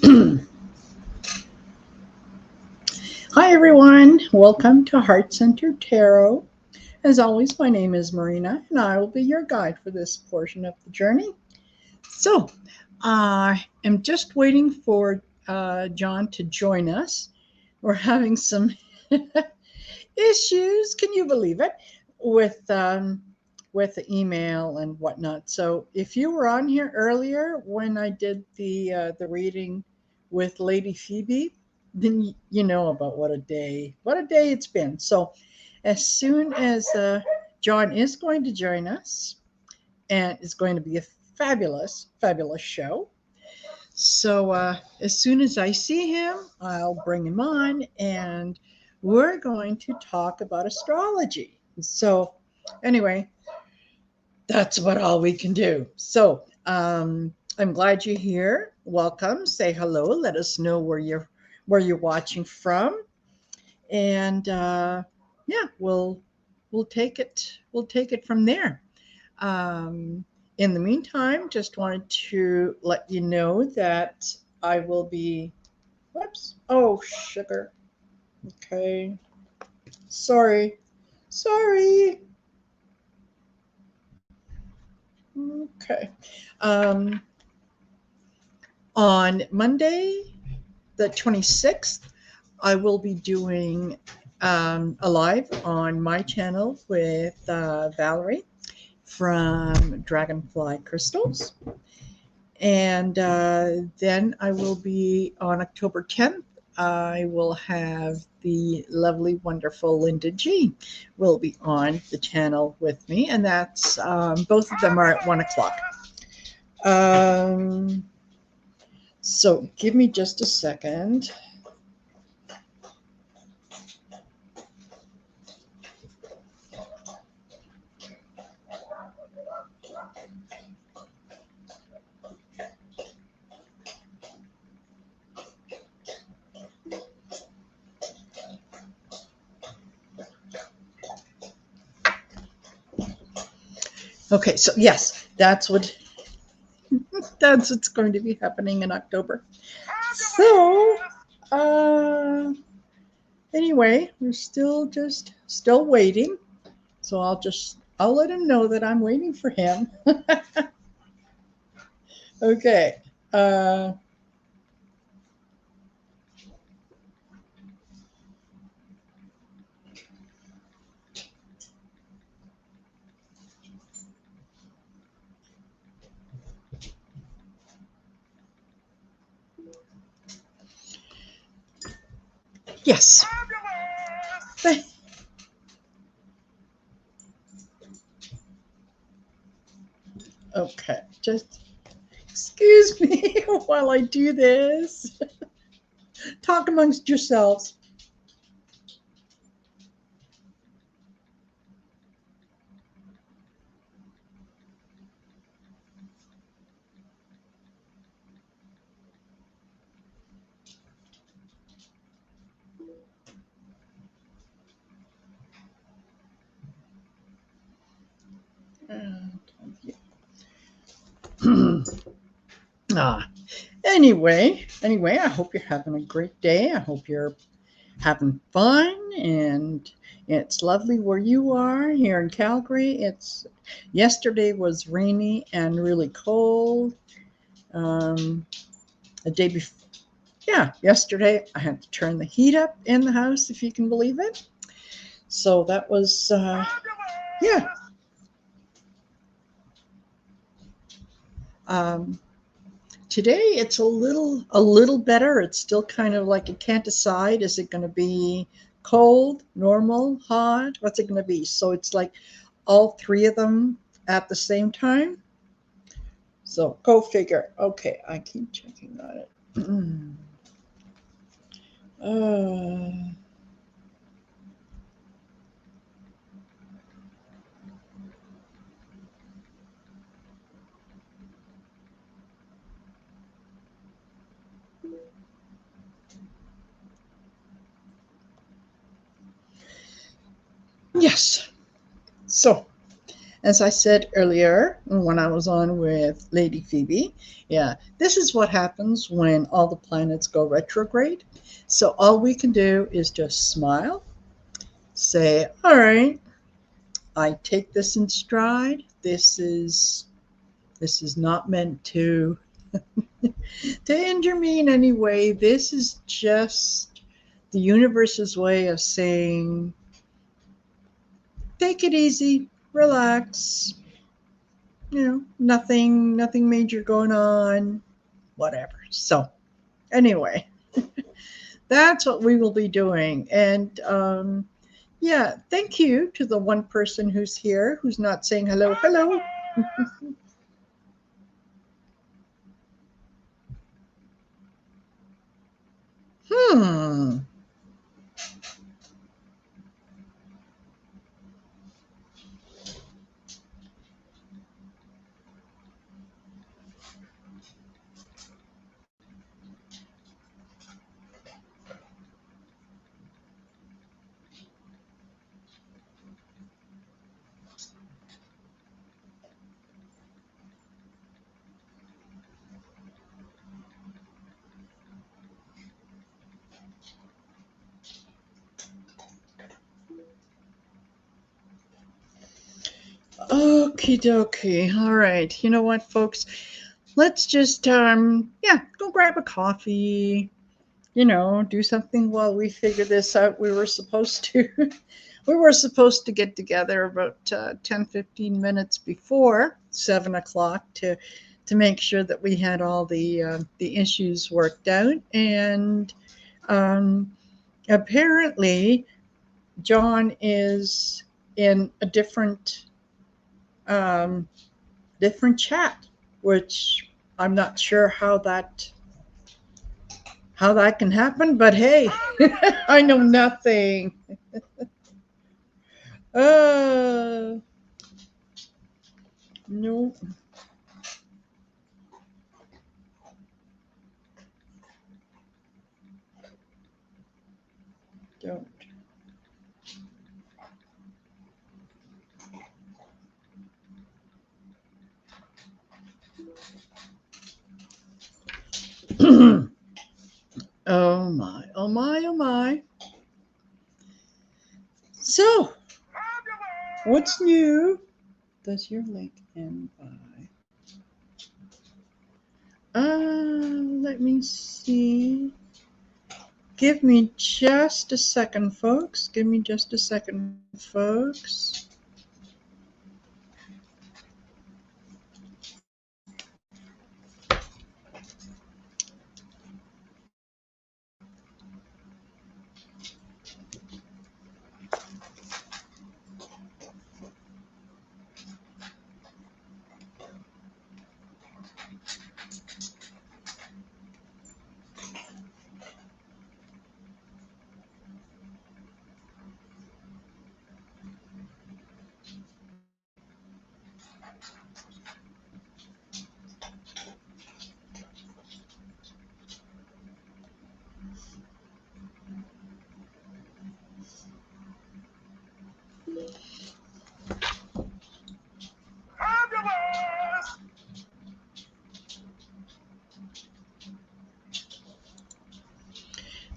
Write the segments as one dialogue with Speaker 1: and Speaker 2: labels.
Speaker 1: Hi, everyone. Welcome to Heart Centered Tarot. As always, my name is Marina, and I will be your guide for this portion of the journey. So, I am just waiting for John to join us. We're having some issues, can you believe it, with the email and whatnot. So, if you were on here earlier when I did the reading with Lady Phoebe, then you know about what a day it's been. So as soon as John is going to join us, and it's going to be a fabulous show. So as soon as I see him, I'll bring him on, and we're going to talk about astrology. So anyway, that's about all we can do. So I'm glad you're here. Welcome. Say hello. Let us know where you're watching from, and yeah, we'll take it from there. In the meantime, just wanted to let you know that I will be. Whoops! Oh, sugar. Okay. Sorry. Sorry. Okay. Um, on Monday, the 26th, I will be doing a live on my channel with Valerie from Dragonfly Crystals. And then I will be on October 10th. I will have the lovely, wonderful Linda G will be on the channel with me. And that's both of them are at 1 o'clock. So give me just a second. Okay, so yes, that's what's going to be happening in October. So, anyway, we're still waiting. So I'll let him know that I'm waiting for him. Okay. Yes. Okay, just excuse me while I do this. Talk amongst yourselves. Anyway, I hope you're having a great day. I hope you're having fun, and it's lovely where you are here in Calgary. Yesterday was rainy and really cold. The day before, yeah, yesterday I had to turn the heat up in the house, if you can believe it. So that was yeah. Today it's a little better. It's still kind of like you can't decide, is it going to be cold, normal, hot? What's it going to be? So it's like all three of them at the same time. So go figure. Okay, I keep checking on it. Yes. So As I said earlier when I was on with Lady Phoebe, yeah, this is what happens when all the planets go retrograde. So all we can do is just smile, say, all right, I take this in stride. This is not meant to injure me in any way. This is just the universe's way of saying, take it easy, relax, nothing major going on, whatever. So anyway, that's what we will be doing. And yeah, thank you to the one person who's here who's not saying hello. Hmm. Okie dokie. All right. You know what, folks? Let's just go grab a coffee, do something while we figure this out. We were supposed to get together about 10-15 minutes before 7 o'clock to make sure that we had all the issues worked out. And um, apparently, John is in a um, different chat, which I'm not sure how that can happen, but hey, I know nothing. No, don't. Oh my, oh my, oh my. So, what's new? Does your link end by? Let me see. Give me just a second, folks. Give me just a second, folks.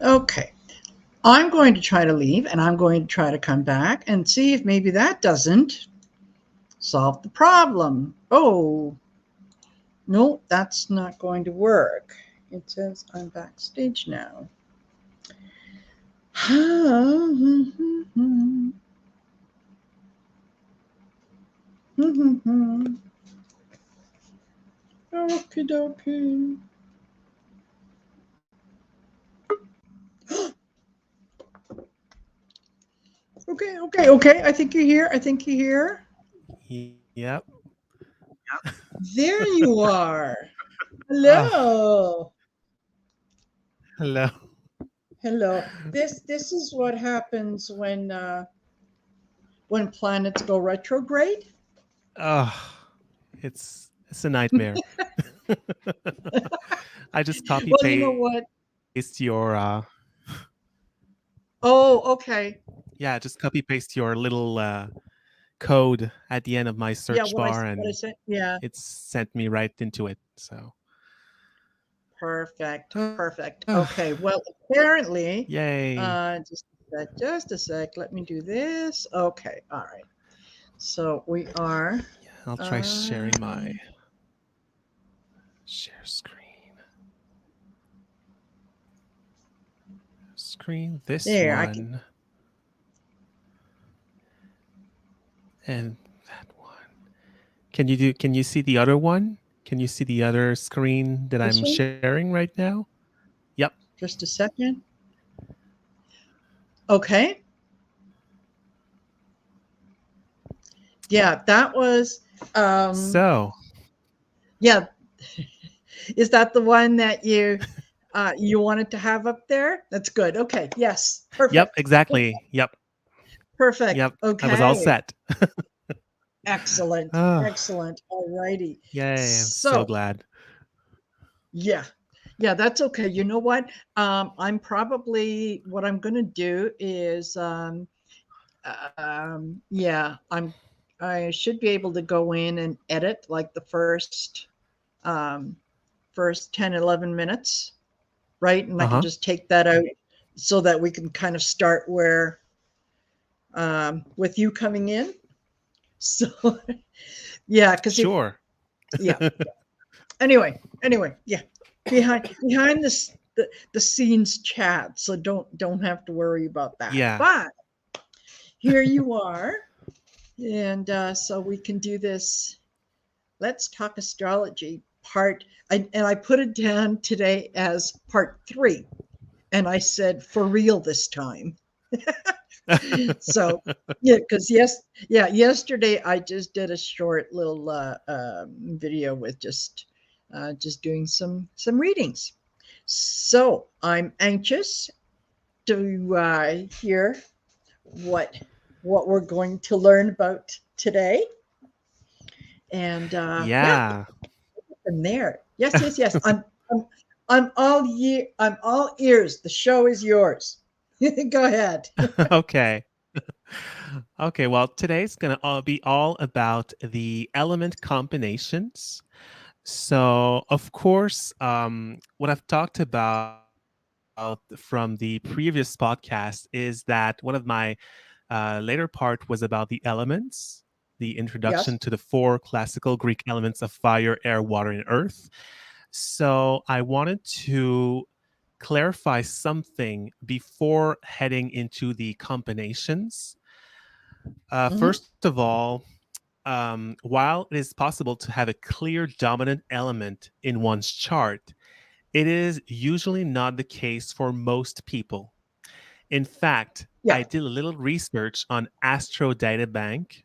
Speaker 1: Okay. I'm going to try to leave and I'm going to try to come back and see if maybe that doesn't solve the problem. Oh, no, that's not going to work. It says I'm backstage now. Okie dokie. Okay. I think you're here.
Speaker 2: Yep.
Speaker 1: There you are. Hello.
Speaker 2: Hello.
Speaker 1: Hello. This is what happens when planets go retrograde.
Speaker 2: It's a nightmare. I just copy
Speaker 1: Well,
Speaker 2: paste
Speaker 1: you know what?
Speaker 2: your
Speaker 1: Oh, okay.
Speaker 2: yeah, just copy paste your little code at the end of my
Speaker 1: Yeah,
Speaker 2: search bar,
Speaker 1: what I
Speaker 2: and
Speaker 1: said. Yeah,
Speaker 2: it sent me right into it. So,
Speaker 1: perfect,
Speaker 2: uh,
Speaker 1: perfect. Okay, well, apparently,
Speaker 2: yay!
Speaker 1: just a sec. Let me do this. Okay, all right. So we are.
Speaker 2: Yeah, I'll try
Speaker 1: Uh,
Speaker 2: sharing my share screen. Screen this
Speaker 1: there. I can
Speaker 2: one and that one. Can you see the other one? Can you see the other screen that
Speaker 1: this
Speaker 2: I'm
Speaker 1: one.
Speaker 2: sharing right now? Yep.
Speaker 1: Just a second. Okay. Yeah, that was.
Speaker 2: So,
Speaker 1: Yeah, is that the one that you wanted to have up there? That's good. Okay. Yes.
Speaker 2: yep,
Speaker 1: Perfect.
Speaker 2: exactly. Yep.
Speaker 1: Perfect.
Speaker 2: Yep. I was all
Speaker 1: Okay.
Speaker 2: set.
Speaker 1: Excellent.
Speaker 2: Oh,
Speaker 1: Excellent. All righty.
Speaker 2: yay. I'm so
Speaker 1: So,
Speaker 2: glad.
Speaker 1: yeah. Yeah, that's okay. You know what? I'm probably what I'm going to do is yeah, I should be able to go in and edit like the um first 10, 11 minutes, right? And I can
Speaker 2: Uh-huh.
Speaker 1: just take that out so that we can kind of start where with you coming in. So yeah, because if
Speaker 2: Sure.
Speaker 1: yeah. Anyway, yeah. Behind this the scenes chat, so don't have to worry about that.
Speaker 2: Yeah.
Speaker 1: But here you are, and so we can do this. Let's talk astrology part. And I put it down today as part 3, and I said for real this time. So yeah, because yesterday I just did a short little video with just doing some readings. So I'm anxious to hear what what we're going to learn about today, and yeah,
Speaker 2: Yeah.
Speaker 1: from there. Yes. I'm all ears. The show is yours. Go ahead.
Speaker 2: Okay. Okay, well, today's going to be all about the element combinations. So, of course, what I've talked about from the previous podcast is that one of my later part was about the elements, the introduction
Speaker 1: Yes.
Speaker 2: to the 4 classical Greek elements of fire, air, water, and earth. So, I wanted to clarify something before heading into the combinations.
Speaker 1: Mm-hmm.
Speaker 2: First of all, while it is possible to have a clear dominant element in one's chart, it is usually not the case for most people. In fact,
Speaker 1: Yeah.
Speaker 2: I did a little research on Astro Data Bank.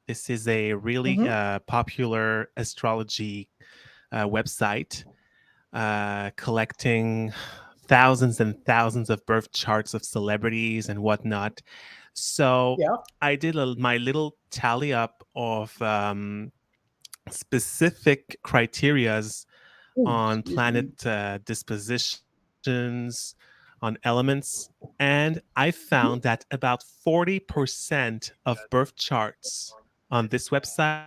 Speaker 2: This is a really
Speaker 1: Mm-hmm.
Speaker 2: popular astrology website collecting thousands and thousands of birth charts of celebrities and whatnot. So
Speaker 1: Yeah.
Speaker 2: I did my little tally up of specific criterias
Speaker 1: Oh,
Speaker 2: on
Speaker 1: excuse me.
Speaker 2: planet dispositions, on elements, and I found
Speaker 1: Mm-hmm.
Speaker 2: that about 40% of birth charts on this website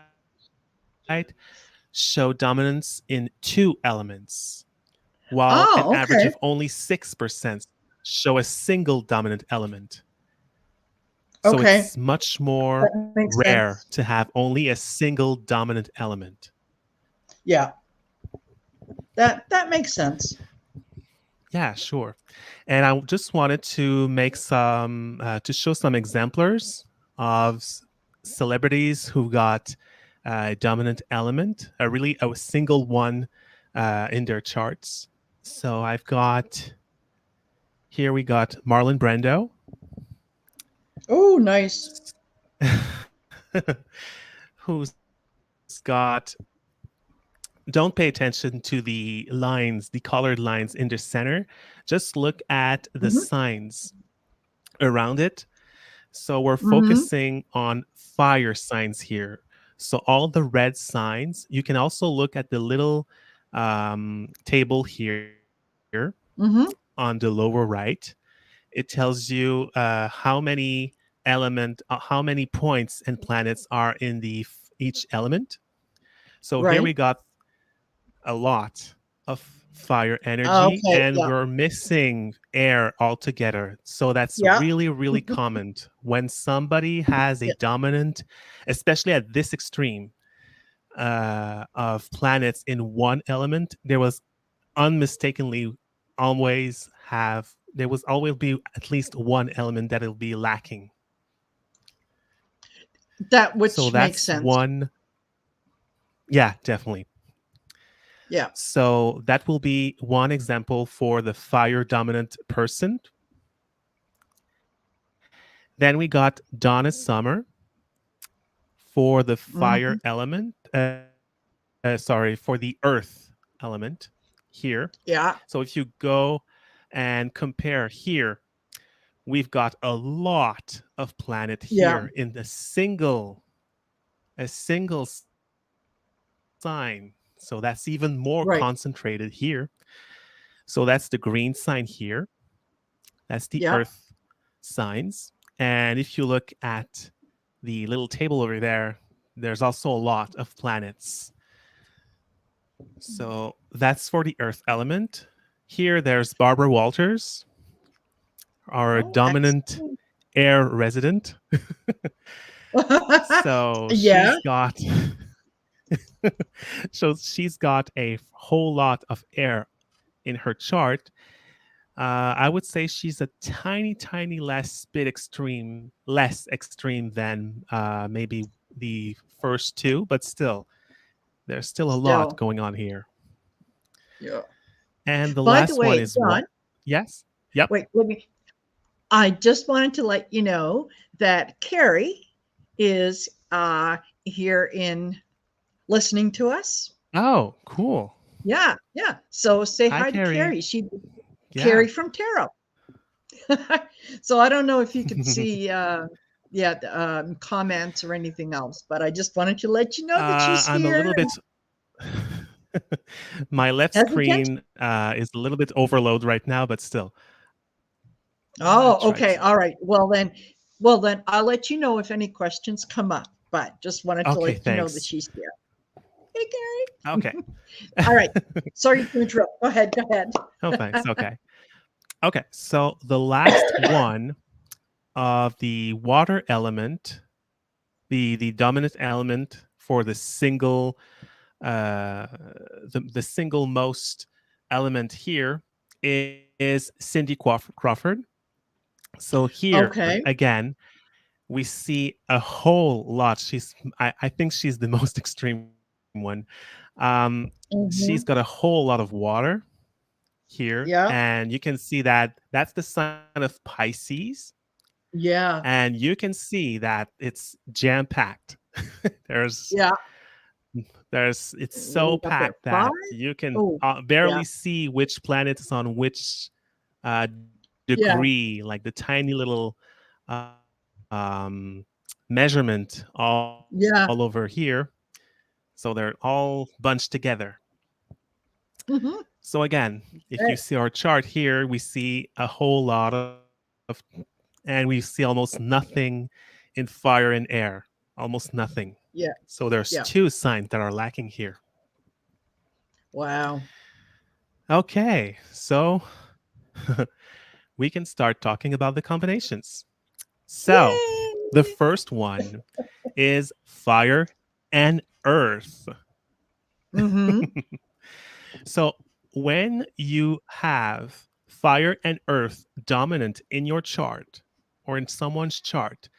Speaker 2: show dominance in 2 elements, while an
Speaker 1: Oh,
Speaker 2: average of
Speaker 1: okay.
Speaker 2: only 6% show a single dominant element. So
Speaker 1: Okay.
Speaker 2: it's much more
Speaker 1: That makes
Speaker 2: rare
Speaker 1: sense.
Speaker 2: to have only a single dominant element.
Speaker 1: Yeah. That makes sense.
Speaker 2: Yeah, sure. And I just wanted to make to show some exemplars of celebrities who got a dominant element, a single one in their charts. So here we got Marlon Brando,
Speaker 1: Oh, nice.
Speaker 2: who's got, don't pay attention to the colored lines in the center. Just look at the
Speaker 1: Mm-hmm.
Speaker 2: signs around it. So we're
Speaker 1: Mm-hmm.
Speaker 2: focusing on fire signs here. So all the red signs, you can also look at the little table here
Speaker 1: Mm-hmm.
Speaker 2: on the lower right. It tells you how many element, how many points and planets are in each element. So here we
Speaker 1: Right.
Speaker 2: got a lot of fire energy,
Speaker 1: Okay.
Speaker 2: and
Speaker 1: Yeah.
Speaker 2: we're missing air altogether. So that's
Speaker 1: Yeah.
Speaker 2: really, really common when somebody has a
Speaker 1: Yeah.
Speaker 2: dominant, especially at this extreme of planets in one element. There was unmistakably there was always be at least one element that'll be lacking.
Speaker 1: That
Speaker 2: So
Speaker 1: which makes
Speaker 2: that's
Speaker 1: sense.
Speaker 2: one. Yeah, definitely.
Speaker 1: Yeah.
Speaker 2: So that will be one example for the fire dominant person. Then we got Donna Summer for the fire
Speaker 1: Hmm.
Speaker 2: element. Sorry, for the earth element here.
Speaker 1: Yeah.
Speaker 2: So if you go and compare here, we've got a lot of planet
Speaker 1: Yeah.
Speaker 2: here in a single sign. So that's even more concentrated
Speaker 1: Right.
Speaker 2: here. So that's the green sign here. That's the
Speaker 1: Yeah.
Speaker 2: earth signs. And if you look at the little table over there, there's also a lot of planets. So that's for the earth element. Here, there's Barbara Walters, our
Speaker 1: Oh,
Speaker 2: dominant
Speaker 1: excellent.
Speaker 2: air resident. So
Speaker 1: Yeah.
Speaker 2: she's got a whole lot of air in her chart. I would say she's a tiny, tiny less extreme than maybe the first two, but still, there's still a lot
Speaker 1: Still.
Speaker 2: going on here.
Speaker 1: Yeah.
Speaker 2: And the
Speaker 1: By the
Speaker 2: last one
Speaker 1: way,
Speaker 2: is what?
Speaker 1: John,
Speaker 2: Yes. Yep.
Speaker 1: wait, let me. I just wanted to let you know that Carrie is here in listening to us.
Speaker 2: Oh, cool.
Speaker 1: Yeah, yeah. So say
Speaker 2: Hi,
Speaker 1: hi to
Speaker 2: Carrie.
Speaker 1: Carrie. She
Speaker 2: Yeah.
Speaker 1: Carrie from Tarot. So I don't know if you could see yeah, comments or anything else, but I just wanted to let you know that she's
Speaker 2: I'm a
Speaker 1: here
Speaker 2: little
Speaker 1: and
Speaker 2: bit. My left
Speaker 1: has attention.
Speaker 2: screen is a little bit overload right now, but still, I'm gonna
Speaker 1: Oh,
Speaker 2: try
Speaker 1: okay.
Speaker 2: to.
Speaker 1: All right. Well then I'll let you know if any questions come up, but just wanted to
Speaker 2: Okay,
Speaker 1: let you know that
Speaker 2: thanks.
Speaker 1: she's here. Hey,
Speaker 2: Okay.
Speaker 1: Carrie. All right. Sorry to interrupt. Go ahead. Go ahead.
Speaker 2: Oh, thanks. Okay. Okay. So the last one of the water element, the dominant element for uh, the single most element here is Cindy Crawford. So here
Speaker 1: Okay.
Speaker 2: again, we see a whole lot. I think she's the most extreme one. She's got a
Speaker 1: Hmm.
Speaker 2: whole lot of water here,
Speaker 1: Yeah.
Speaker 2: and you can see that that's the sign of Pisces,
Speaker 1: Yeah.
Speaker 2: and you can see that it's jam packed. there's
Speaker 1: Yeah.
Speaker 2: it's
Speaker 1: What do
Speaker 2: so
Speaker 1: you got there?
Speaker 2: packed
Speaker 1: Five?
Speaker 2: that you can
Speaker 1: Oh, yeah.
Speaker 2: barely see which planet is on which degree,
Speaker 1: Yeah.
Speaker 2: like the tiny little um, measurement all over here.
Speaker 1: Yeah.
Speaker 2: So they're all bunched together.
Speaker 1: Hmm.
Speaker 2: So again, if you see our chart here, we see a whole lot of, and we see almost nothing in fire and air, almost nothing.
Speaker 1: Yeah.
Speaker 2: So there's two
Speaker 1: Yeah.
Speaker 2: signs that are lacking here.
Speaker 1: Wow.
Speaker 2: Okay, so we can start talking about the combinations. So the
Speaker 1: Yay.
Speaker 2: first one is fire and earth.
Speaker 1: Hmm.
Speaker 2: So when you have fire and earth dominant in your chart or in someone's chart,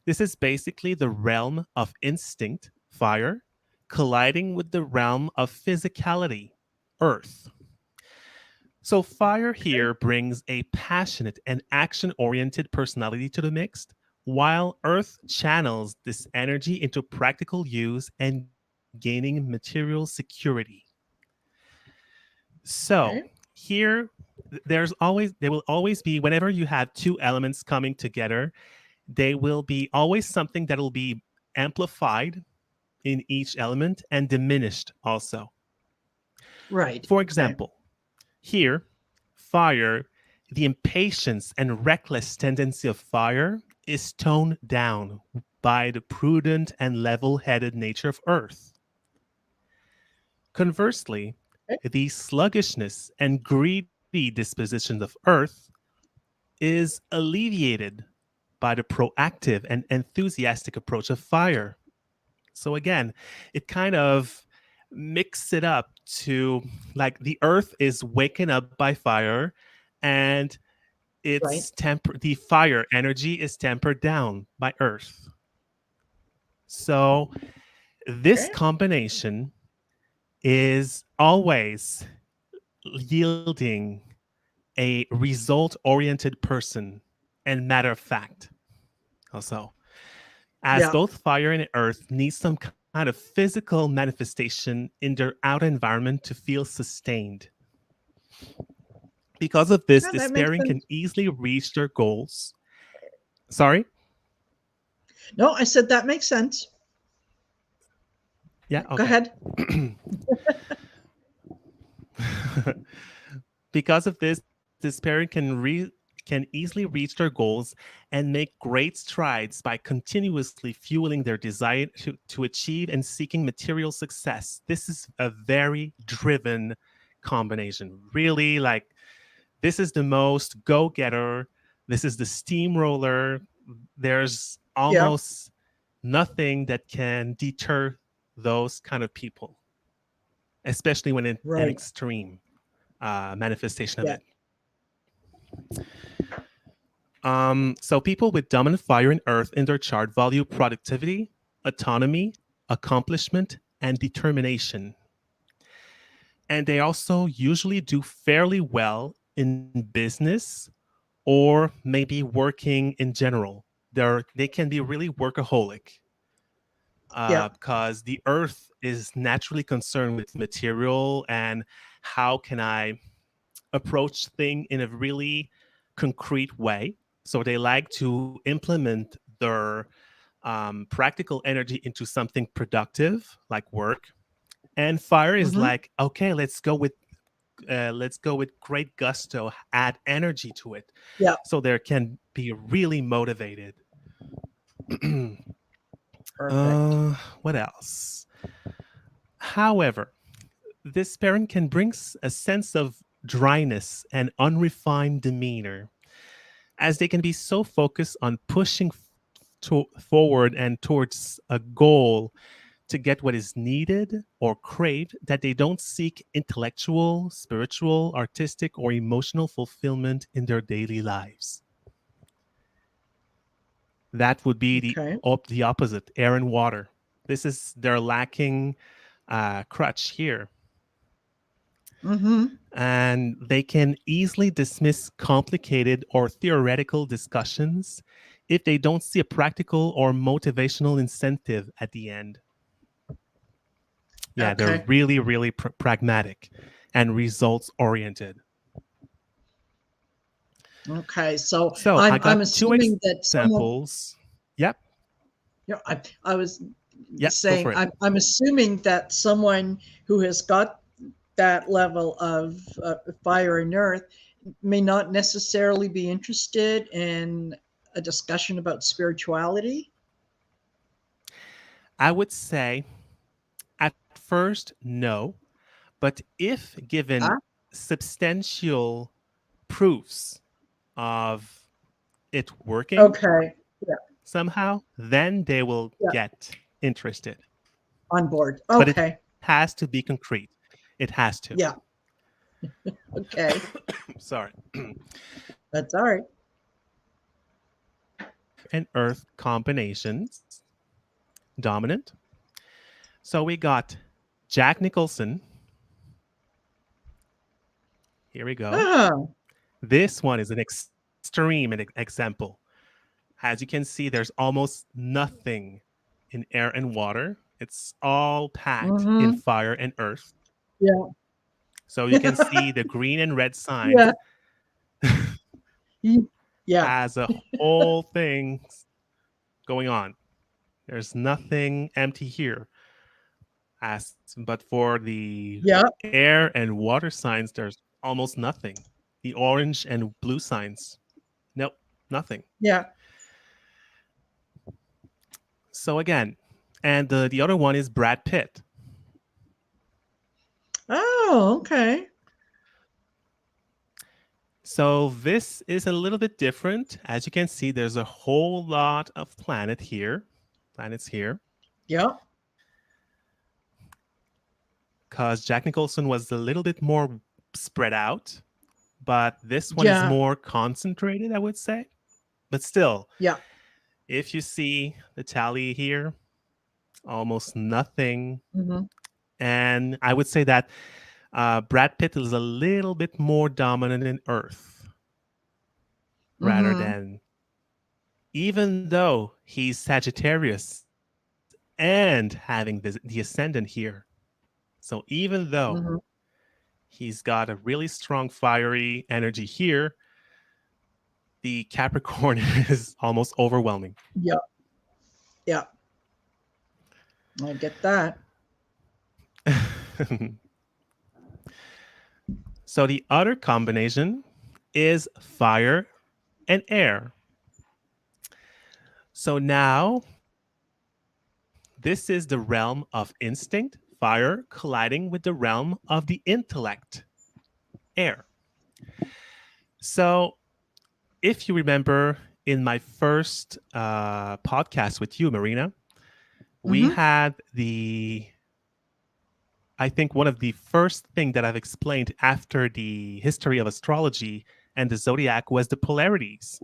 Speaker 2: this is basically the realm of instinct, fire, colliding with the realm of physicality, earth. So, fire
Speaker 1: Okay.
Speaker 2: here brings a passionate and action oriented personality to the mix, while earth channels this energy into practical use and gaining material security. So,
Speaker 1: Okay.
Speaker 2: here there will always be, whenever you have two elements coming together, they will be always something that will be amplified in each element and diminished also.
Speaker 1: Right.
Speaker 2: For
Speaker 1: Okay.
Speaker 2: example, here, fire, the impatience and reckless tendency of fire is toned down by the prudent and level headed nature of Earth. Conversely,
Speaker 1: Okay.
Speaker 2: the sluggishness and greedy disposition of Earth is alleviated by the proactive and enthusiastic approach of fire. So again, it kind of mix it up to like the earth is waking up by fire and
Speaker 1: Right.
Speaker 2: the fire energy is tempered down by earth. So this
Speaker 1: Okay.
Speaker 2: combination is always yielding a result oriented person and matter of fact also, as
Speaker 1: Yeah.
Speaker 2: both fire and earth need some kind of physical manifestation in their outer environment to feel sustained. Because of this,
Speaker 1: Yeah, that makes
Speaker 2: despairing can
Speaker 1: sense.
Speaker 2: easily reach their goals. Sorry?
Speaker 1: No, I said that makes sense.
Speaker 2: Yeah,
Speaker 1: Go
Speaker 2: okay.
Speaker 1: ahead.
Speaker 2: Because of this, can easily reach their goals and make great strides by continuously fueling their desire to achieve and seeking material success. This is a very driven combination. Really, like, this is the most go getter. This is the steamroller. There's
Speaker 1: Yeah.
Speaker 2: almost nothing that can deter those kind of people, especially when in an
Speaker 1: Right.
Speaker 2: extreme manifestation of
Speaker 1: Yeah.
Speaker 2: it. So people with dominant fire and earth in their chart value productivity, autonomy, accomplishment, and determination. And they also usually do fairly well in business or maybe working in general. They can be really workaholic
Speaker 1: Yeah.
Speaker 2: because the earth is naturally concerned with material and how can I approach thing in a really concrete way. So they like to implement their practical energy into something productive like work. And fire is
Speaker 1: Hmm.
Speaker 2: like, okay, let's go with great gusto, add energy to it,
Speaker 1: Yeah.
Speaker 2: so they can be really motivated.
Speaker 1: Perfect.
Speaker 2: What else? However, this parent can bring a sense of dryness and unrefined demeanor, as they can be so focused on pushing forward and towards a goal to get what is needed or craved that they don't seek intellectual, spiritual, artistic, or emotional fulfillment in their daily lives. That would be
Speaker 1: Okay.
Speaker 2: the opposite, air and water. This is their lacking crutch here.
Speaker 1: Hmm.
Speaker 2: And they can easily dismiss complicated or theoretical discussions if they don't see a practical or motivational incentive at the end. Yeah, they're
Speaker 1: Okay.
Speaker 2: really, really pragmatic and results oriented.
Speaker 1: Okay. So
Speaker 2: So I
Speaker 1: I'm
Speaker 2: got two
Speaker 1: assuming that someone.
Speaker 2: examples. Yep.
Speaker 1: I was
Speaker 2: Yep. Go
Speaker 1: saying
Speaker 2: for it.
Speaker 1: I'm assuming that someone who has got that level of fire and earth may not necessarily be interested in a discussion about spirituality.
Speaker 2: I would say at first, no. But if given
Speaker 1: Ah,
Speaker 2: substantial proofs of it working
Speaker 1: okay. Yeah.
Speaker 2: somehow, then they will
Speaker 1: Yeah.
Speaker 2: get interested.
Speaker 1: On board.
Speaker 2: But it
Speaker 1: Okay.
Speaker 2: has to be concrete. It has to.
Speaker 1: Yeah. Okay.
Speaker 2: Sorry.
Speaker 1: That's all right.
Speaker 2: Fire and earth combinations dominant. So we got Jack Nicholson. Here we go.
Speaker 1: Ah.
Speaker 2: This one is an extreme example. As you can see, there's almost nothing in air and water. It's all packed in
Speaker 1: Mm-hmm.
Speaker 2: fire and earth.
Speaker 1: Yeah.
Speaker 2: So you can see the green and red signs
Speaker 1: Yeah. Yeah.
Speaker 2: has a whole thing going on. There's nothing empty here. As but for the
Speaker 1: Yeah.
Speaker 2: air and water signs, there's almost nothing. The orange and blue signs, nope, nothing.
Speaker 1: Yeah.
Speaker 2: So again, and the other one is Brad Pitt.
Speaker 1: Oh, okay.
Speaker 2: So this is a little bit different. As you can see, there's a whole lot of planets here,
Speaker 1: Yep.
Speaker 2: because Jack Nicholson was a little bit more spread out, but this one is
Speaker 1: Yeah.
Speaker 2: more concentrated, I would say. But still,
Speaker 1: Yeah.
Speaker 2: if you see the tally here, almost nothing.
Speaker 1: Hmm.
Speaker 2: And I would say that Brad Pitt is a little bit more dominant in Earth rather
Speaker 1: Hmm.
Speaker 2: than, even though he's Sagittarius and having the ascendant here. So even though
Speaker 1: Hmm.
Speaker 2: he's got a really strong fiery energy here, the Capricorn is almost overwhelming.
Speaker 1: Yep. Yep. I get that.
Speaker 2: So the other combination is fire and air. So now this is the realm of instinct, fire colliding with the realm of the intellect, air. So if you remember in my first podcast with you, Marina, we
Speaker 1: Hmm.
Speaker 2: had I think one of the first thing that I've explained after the history of astrology and the zodiac was the polarities.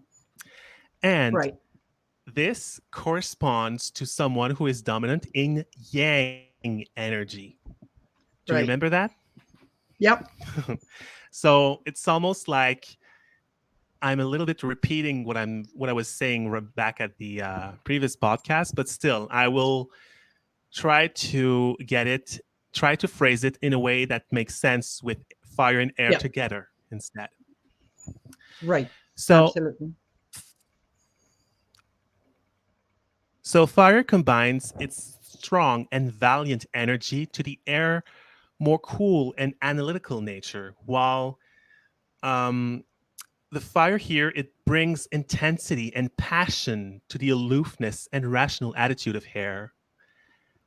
Speaker 2: And
Speaker 1: Right.
Speaker 2: this corresponds to someone who is dominant in yang energy. Do you remember
Speaker 1: Right.
Speaker 2: that?
Speaker 1: Yep.
Speaker 2: So it's almost like I'm a little bit repeating what I was saying back at the previous podcast, but still, I will try to try to phrase it in a way that makes sense with fire and air
Speaker 1: Yep.
Speaker 2: together instead.
Speaker 1: Right.
Speaker 2: So,
Speaker 1: Absolutely.
Speaker 2: so fire combines its strong and valiant energy to the air more cool and analytical nature, while um, the fire here, it brings intensity and passion to the aloofness and rational attitude of air,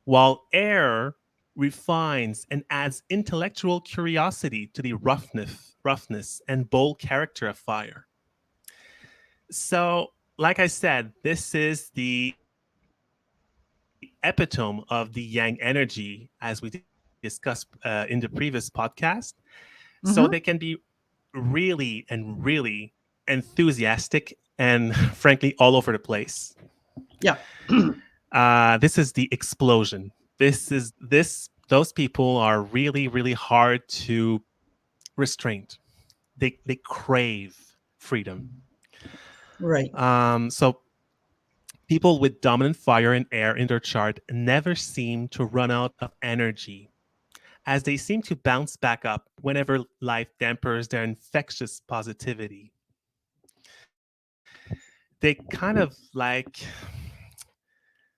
Speaker 2: while air refines and adds intellectual curiosity to the roughness and bold character of fire. So, like I said, this is the epitome of the yang energy, as we discussed in the previous podcast. So they can be
Speaker 1: Hmm.
Speaker 2: really and really enthusiastic and frankly all over the place.
Speaker 1: Yeah.
Speaker 2: This is the explosion. Those people are really hard to restrain. They crave freedom.
Speaker 1: Right.
Speaker 2: So people with dominant fire and air in their chart never seem to run out of energy, as they seem to bounce back up whenever life dampers their infectious positivity. They kind of like,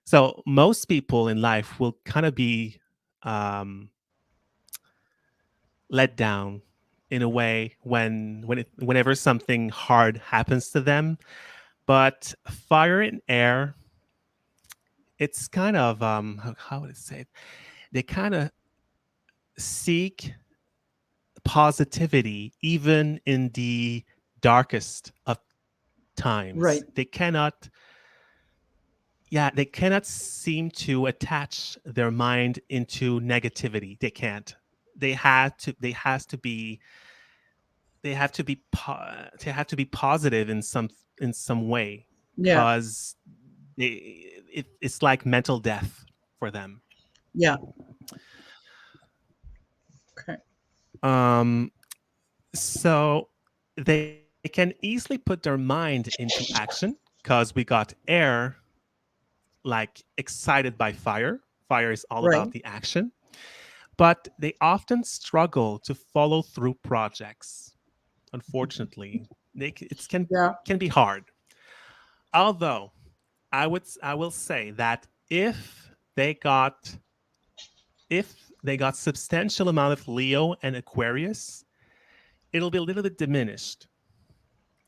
Speaker 2: so most people in life will kind of be um, let down in a way whenever something hard happens to them. But fire and air, it's kind of how would I say it? They kind of seek positivity even in the darkest of times.
Speaker 1: Right.
Speaker 2: They cannot seem to attach their mind into negativity. They can't. They has to be they have to be positive in some way,
Speaker 1: Yeah.
Speaker 2: because it's like mental death for them.
Speaker 1: Yeah. Okay.
Speaker 2: Um, so they can easily put their mind into action because we got air, like excited by fire. Fire is all
Speaker 1: Right.
Speaker 2: about the action, but they often struggle to follow through projects. Unfortunately,
Speaker 1: Yeah.
Speaker 2: can be hard. Although I will say that if they got substantial amount of Leo and Aquarius, it'll be a little bit diminished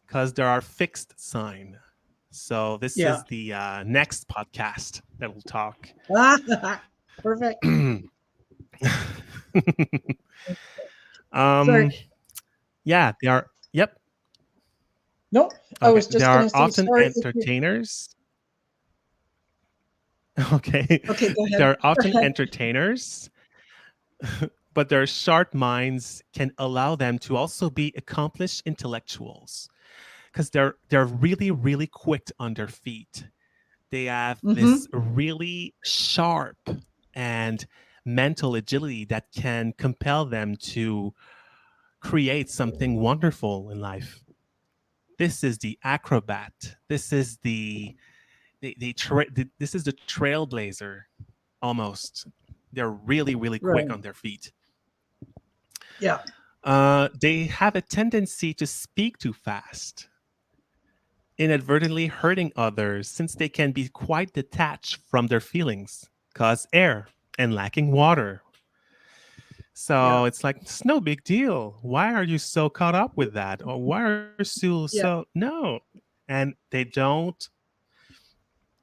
Speaker 2: because there are fixed sign. So this
Speaker 1: Yeah.
Speaker 2: is the next podcast that we'll talk.
Speaker 1: Perfect. Sorry.
Speaker 2: um, yeah, they are. Yep.
Speaker 1: Nope. I
Speaker 2: Okay,
Speaker 1: was
Speaker 2: there
Speaker 1: just
Speaker 2: are
Speaker 1: gonna say
Speaker 2: often
Speaker 1: sorry if you.
Speaker 2: entertainers. Okay,
Speaker 1: Okay, go ahead.
Speaker 2: there are
Speaker 1: Go
Speaker 2: often
Speaker 1: ahead.
Speaker 2: entertainers, but their sharp minds can allow them to also be accomplished intellectuals because they're really quick on their feet. They have
Speaker 1: Mm-hmm.
Speaker 2: this really sharp and mental agility that can compel them to create something wonderful in life. This is the acrobat. This is this is the trailblazer almost. They're really quick
Speaker 1: Right.
Speaker 2: on their feet.
Speaker 1: Yeah.
Speaker 2: They have a tendency to speak too fast, inadvertently hurting others since they can be quite detached from their feelings, cause air, and lacking water.
Speaker 1: Yeah.
Speaker 2: So it's like, it's no big deal. Why are you so caught up with that? Or why are you
Speaker 1: Yeah.
Speaker 2: so, no. And they don't,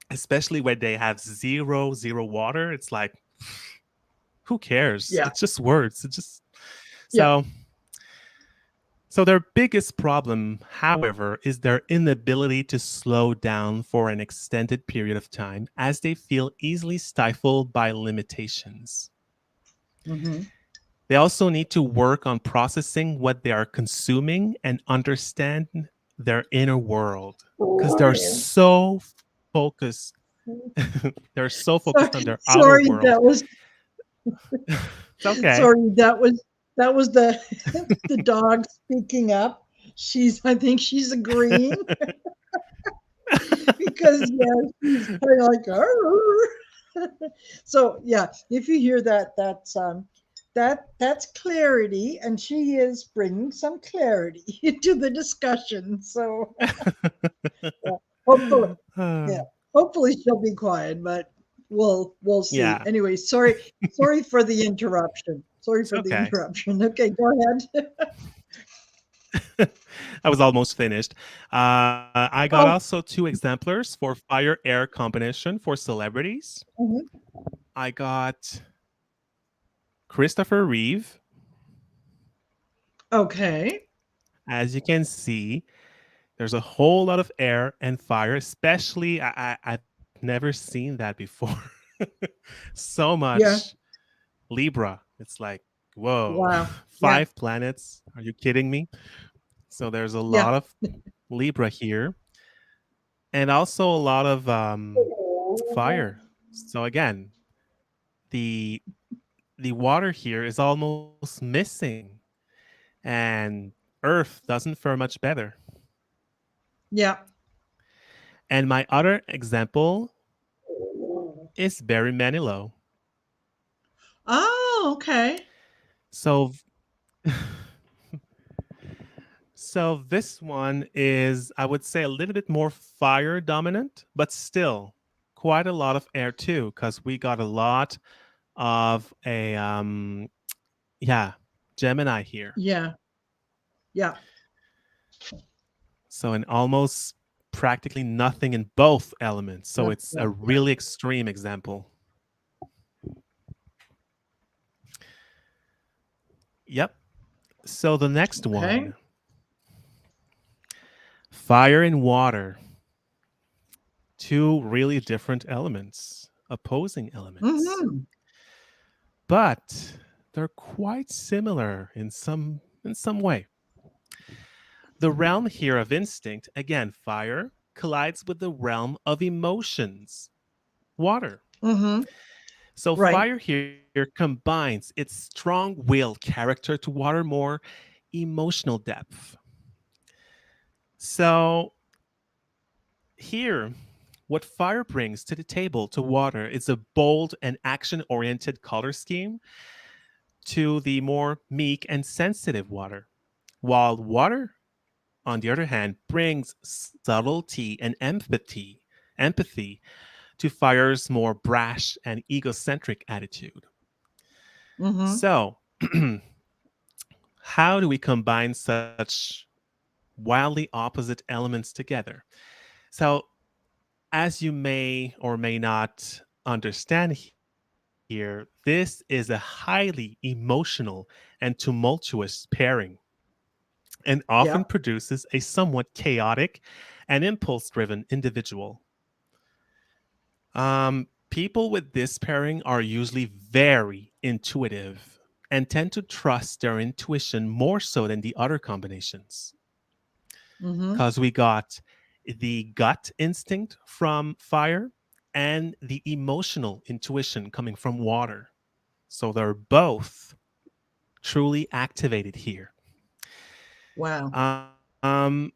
Speaker 2: especially when they have zero water, it's like, who cares?
Speaker 1: Yeah.
Speaker 2: It's just words. It's just,
Speaker 1: Yeah.
Speaker 2: so So their biggest problem, however, is their inability to slow down for an extended period of time as they feel easily stifled by limitations.
Speaker 1: Mm-hmm.
Speaker 2: They also need to work on processing what they are consuming and understand their inner world because they're so focused. They're so
Speaker 1: Sorry.
Speaker 2: focused on their outer
Speaker 1: Sorry.
Speaker 2: world.
Speaker 1: That was.
Speaker 2: It's okay.
Speaker 1: Sorry. That was the the dog speaking up. I think she's agreeing because yeah, she's kind of like. "Arr." So yeah, if you hear that, that's clarity, and she is bringing some clarity to the discussion. So yeah, hopefully, yeah, hopefully she'll be quiet, but we'll see.
Speaker 2: Yeah,
Speaker 1: Anyway, sorry for the interruption. Sorry
Speaker 2: it's
Speaker 1: for the
Speaker 2: okay.
Speaker 1: interruption. Okay, go ahead.
Speaker 2: I was almost finished. I got
Speaker 1: Oh,
Speaker 2: also two exemplars for fire air combination for celebrities.
Speaker 1: mhm.
Speaker 2: I got Christopher Reeve.
Speaker 1: Okay.
Speaker 2: As you can see, there's a whole lot of air and fire, especially I've never seen that before. So much
Speaker 1: Yeah.
Speaker 2: Libra. It's like, whoa,
Speaker 1: Wow. Yeah.
Speaker 2: 5 planets. Are you kidding me? So there's a
Speaker 1: Yeah.
Speaker 2: lot of Libra here and also a lot of fire. So again, the the water here is almost missing, and Earth doesn't fare much better.
Speaker 1: Yeah.
Speaker 2: And my other example is Barry Manilow.
Speaker 1: Oh, okay.
Speaker 2: So so this one is, I would say, a little bit more fire dominant, but still quite a lot of air too, because we got a lot of a yeah, Gemini here.
Speaker 1: Yeah. Yeah.
Speaker 2: So, in almost practically nothing in both elements. So,
Speaker 1: That's
Speaker 2: it's a
Speaker 1: right. Yeah.
Speaker 2: really extreme example. Yep. So, the next
Speaker 1: Okay.
Speaker 2: one, fire and water, two really different elements, opposing elements,
Speaker 1: Mhm.
Speaker 2: but they're quite similar in some way. The realm here of instinct, again, fire, collides with the realm of emotions, water.
Speaker 1: Mhm.
Speaker 2: So
Speaker 1: Right.
Speaker 2: fire here combines its strong willed character to water more emotional depth. So here, what fire brings to the table to water is a bold and action oriented color scheme to the more meek and sensitive water. While water, on the other hand, brings subtlety and empathy to fire's more brash and egocentric attitude.
Speaker 1: Mhm.
Speaker 2: So, how do we combine such wildly opposite elements together? So, as you may or may not understand here, this is a highly emotional and tumultuous pairing and often
Speaker 1: Yeah.
Speaker 2: produces a somewhat chaotic and impulse driven individual. People with this pairing are usually very intuitive and tend to trust their intuition more so than the other combinations.
Speaker 1: Mm-hmm.
Speaker 2: Because we got the gut instinct from fire and the emotional intuition coming from water. So they're both truly activated here.
Speaker 1: Wow.
Speaker 2: Um,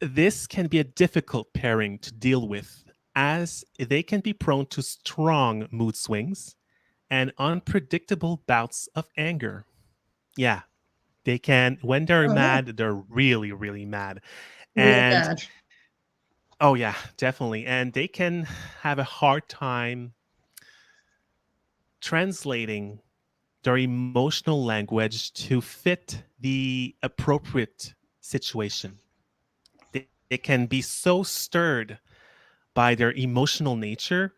Speaker 2: this can be a difficult pairing to deal with, as they can be prone to strong mood swings and unpredictable bouts of anger. Yeah, they can, when they're
Speaker 1: Oh,
Speaker 2: mad, they're really, really mad.
Speaker 1: real
Speaker 2: And
Speaker 1: bad.
Speaker 2: oh, yeah, definitely. And they can have a hard time translating their emotional language to fit the appropriate situation. They can be so stirred by their emotional nature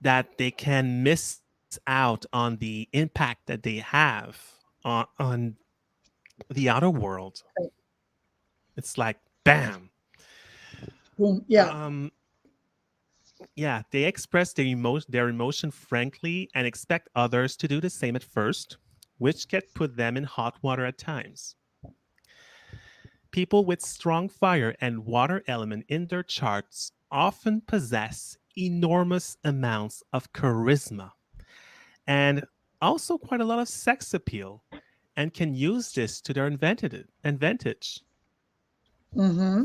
Speaker 2: that they can miss out on the impact that they have on the outer world. It's like, bam.
Speaker 1: Boom. Yeah.
Speaker 2: Um, yeah, they express their emotion frankly and expect others to do the same at first, which can put them in hot water at times. People with strong fire and water element in their charts often possess enormous amounts of charisma and also quite a lot of sex appeal and can use this to their advantage.
Speaker 1: Mm-hmm.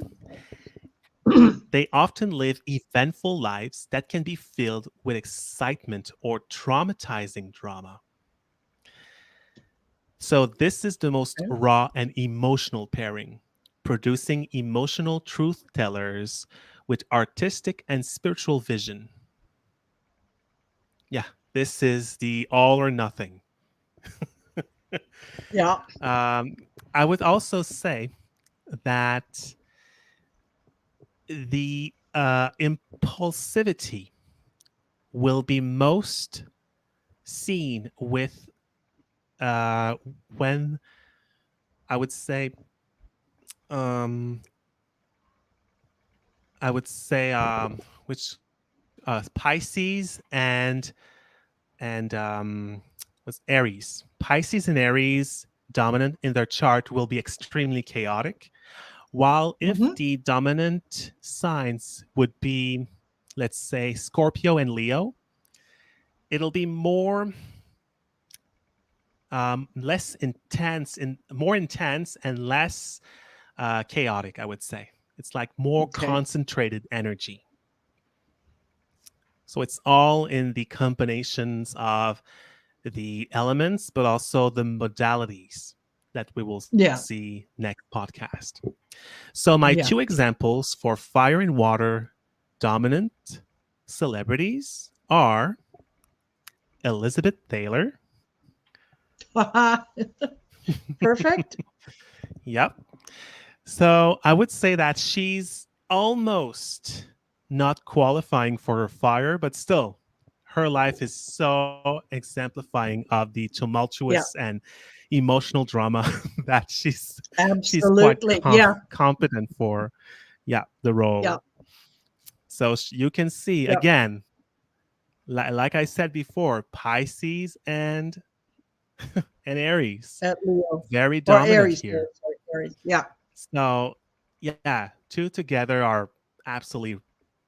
Speaker 2: They often live eventful lives that can be filled with excitement or traumatizing drama. So, this is the most
Speaker 1: Okay.
Speaker 2: raw and emotional pairing, producing emotional truth tellers with artistic and spiritual vision. Yeah, this is the all or nothing.
Speaker 1: Yeah.
Speaker 2: um, I would also say that the impulsivity will be most seen with when I would say um, which Pisces and what's Aries. Pisces and Aries dominant in their chart will be extremely chaotic. While if
Speaker 1: Mm-hmm.
Speaker 2: the dominant signs would be, let's say, Scorpio and Leo, it'll be less intense and more intense and less chaotic, I would say. It's like more
Speaker 1: Okay.
Speaker 2: concentrated energy. So it's all in the combinations of the elements, but also the modalities that we will
Speaker 1: Yeah.
Speaker 2: see next podcast. So, my two
Speaker 1: Yeah.
Speaker 2: examples for fire and water dominant celebrities are Elizabeth Taylor.
Speaker 1: Perfect.
Speaker 2: Yep. So, I would say that she's almost not qualifying for her fire, but still, her life is so exemplifying of the tumultuous
Speaker 1: Yeah.
Speaker 2: and emotional drama that she's quite
Speaker 1: Absolutely. Yeah.
Speaker 2: competent for, yeah, the
Speaker 1: Yeah.
Speaker 2: role. So you can see
Speaker 1: Yeah.
Speaker 2: again, like I said before, Pisces and Aries,
Speaker 1: At Leo
Speaker 2: very
Speaker 1: or
Speaker 2: dominant
Speaker 1: Aries.
Speaker 2: here.
Speaker 1: Sorry, Aries. Yeah.
Speaker 2: So yeah, two together are absolutely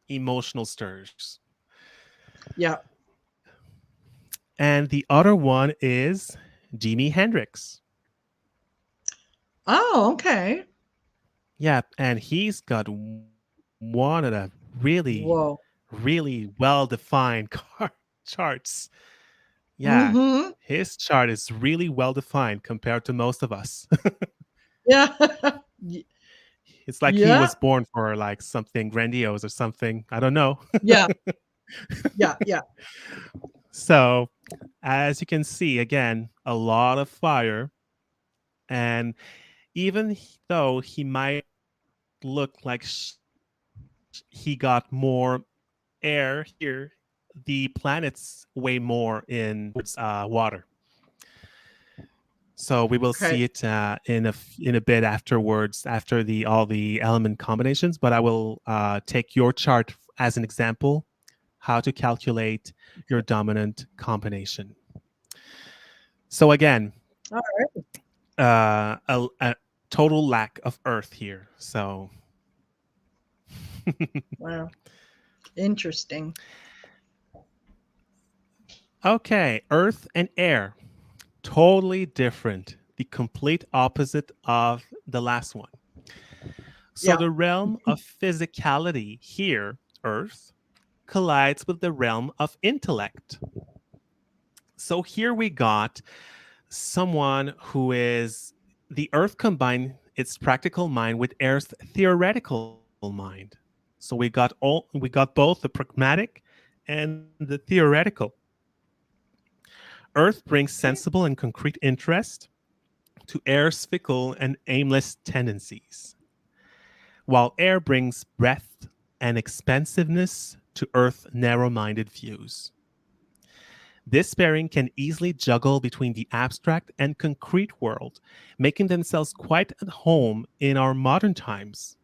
Speaker 2: emotional stirs.
Speaker 1: Yeah.
Speaker 2: And the other one is Jimi Hendrix.
Speaker 1: Oh, okay.
Speaker 2: Yeah, and he's got one of the
Speaker 1: Whoa.
Speaker 2: really well defined charts. Yeah,
Speaker 1: Mm-hmm.
Speaker 2: his chart is really well defined compared to most of us.
Speaker 1: Yeah. Y-
Speaker 2: It's like he
Speaker 1: yeah.
Speaker 2: was born for like something grandiose or something. I don't know.
Speaker 1: Yeah. Yeah. Yeah.
Speaker 2: So, as you can see, again, a lot of fire. And even though he might look like she's he got more air here, the planets weigh more in towards water. So we will
Speaker 1: Okay.
Speaker 2: see it in a bit afterwards, after the all the element combinations. But I will take your chart as an example, how to calculate your dominant combination. So again,
Speaker 1: All right.
Speaker 2: a total lack of Earth here. So
Speaker 1: Wow. Interesting.
Speaker 2: okay, Earth and air, totally different, the complete opposite of the last one. So
Speaker 1: Yeah.
Speaker 2: the realm of physicality here, Earth, collides with the realm of intellect. So here we got someone who is the Earth combined its practical mind with Air's theoretical mind. So we got both the pragmatic and the theoretical. Earth brings
Speaker 1: Okay.
Speaker 2: sensible and concrete interest to Air's fickle and aimless tendencies, while Air brings breadth and expansiveness to Earth's narrow minded views. This pairing can easily juggle between the abstract and concrete world, making themselves quite at home in our modern times.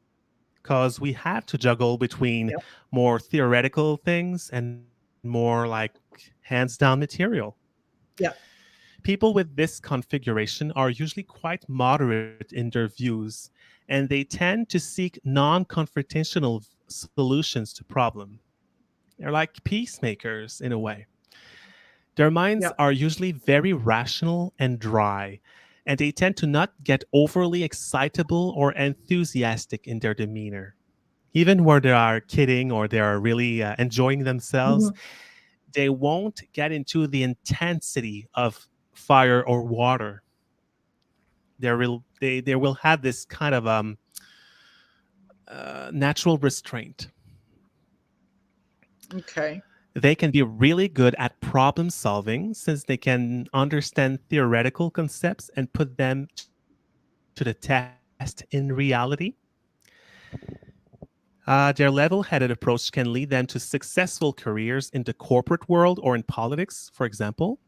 Speaker 2: Because we have to juggle between
Speaker 1: Yeah.
Speaker 2: more theoretical things and more like hands down material.
Speaker 1: Yeah.
Speaker 2: People with this configuration are usually quite moderate in their views, and they tend to seek non confrontational solutions to problems. They're like peacemakers in a way. Their minds
Speaker 1: Yeah.
Speaker 2: are usually very rational and dry, and they tend to not get overly excitable or enthusiastic in their demeanor. Even where they are kidding or they are really enjoying themselves,
Speaker 1: Mhm.
Speaker 2: they won't get into the intensity of fire or water. They will have this kind of natural restraint.
Speaker 1: Okay.
Speaker 2: They can be really good at problem solving since they can understand theoretical concepts and put them to the test in reality. Their level headed approach can lead them to successful careers in the corporate world or in politics, for example.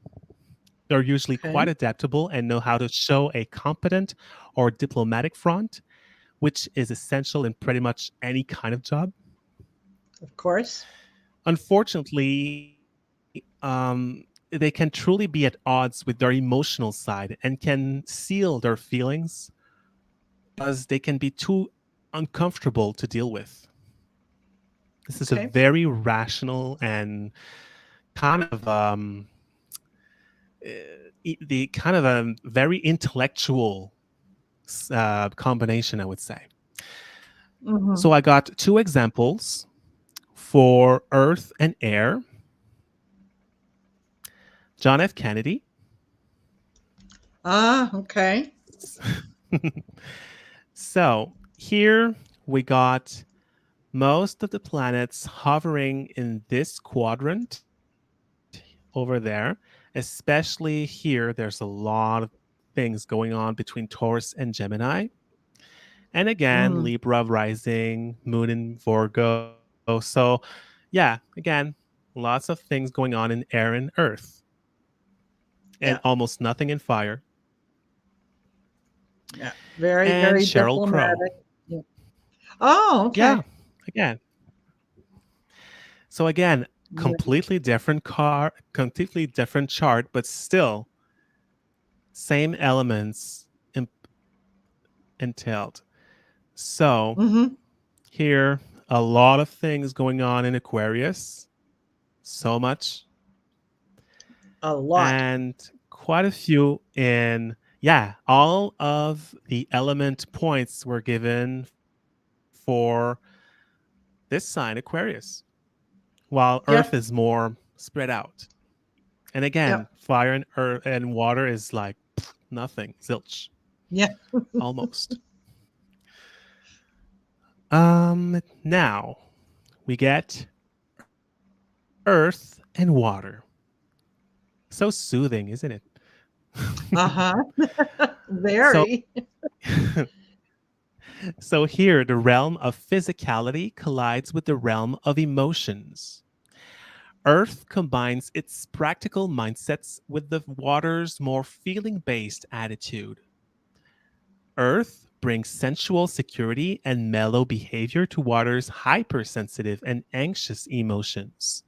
Speaker 2: They're usually quite
Speaker 1: Okay.
Speaker 2: adaptable and know how to show a competent or diplomatic front, which is essential in pretty much any kind of job.
Speaker 1: Of course.
Speaker 2: Unfortunately, they can truly be at odds with their emotional side and can seal their feelings because they can be too uncomfortable to deal with. This is a
Speaker 1: Okay.
Speaker 2: very rational and kind of the kind of a very intellectual combination, I would say.
Speaker 1: Hmm.
Speaker 2: So I got two examples for Earth and Air. John F. Kennedy.
Speaker 1: Ah, okay.
Speaker 2: So here we got most of the planets hovering in this quadrant over there. Especially here, there's a lot of things going on between Taurus and Gemini. And again,
Speaker 1: Mm,
Speaker 2: Libra rising, Moon in Virgo. So, yeah, again, lots of things going on in air and earth, and
Speaker 1: yeah.
Speaker 2: almost nothing in fire.
Speaker 1: Yeah. Very,
Speaker 2: And
Speaker 1: very
Speaker 2: Cheryl Crow.
Speaker 1: diplomatic. Yeah. Oh,
Speaker 2: Yeah,
Speaker 1: okay.
Speaker 2: again. So, again,
Speaker 1: Yeah.
Speaker 2: completely different chart, but still same elements entailed. So,
Speaker 1: Hmm.
Speaker 2: here, a lot of things going on in Aquarius, so much,
Speaker 1: A lot.
Speaker 2: and quite a few in, yeah, all of the element points were given for this sign, Aquarius, while Earth is
Speaker 1: Yeah.
Speaker 2: more spread out. And
Speaker 1: Yeah.
Speaker 2: again, fire and earth and water is like nothing, zilch,
Speaker 1: Yeah.
Speaker 2: almost. Now we get Earth and water. So soothing, isn't it?
Speaker 1: Uh-huh.
Speaker 2: So
Speaker 1: Very.
Speaker 2: So here, the realm of physicality collides with the realm of emotions. Earth combines its practical mindsets with the water's more feeling based attitude. Earth brings sensual security and mellow behavior to water's hypersensitive and anxious emotions,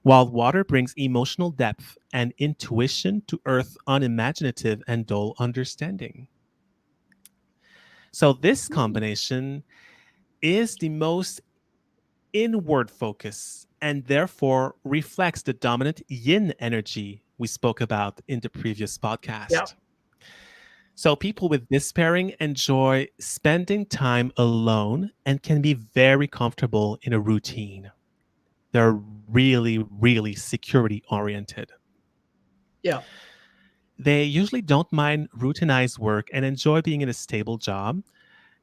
Speaker 2: while water brings emotional depth and intuition to Earth's unimaginative and dull understanding. So, this
Speaker 1: Hmm.
Speaker 2: combination is the most inward focus and therefore reflects the dominant yin energy we spoke about in the previous
Speaker 1: Yeah.
Speaker 2: podcast. So, people with this pairing enjoy spending time alone and can be very comfortable in a routine. They're really, really security oriented.
Speaker 1: Yeah.
Speaker 2: They usually don't mind routinized work and enjoy being in a stable job.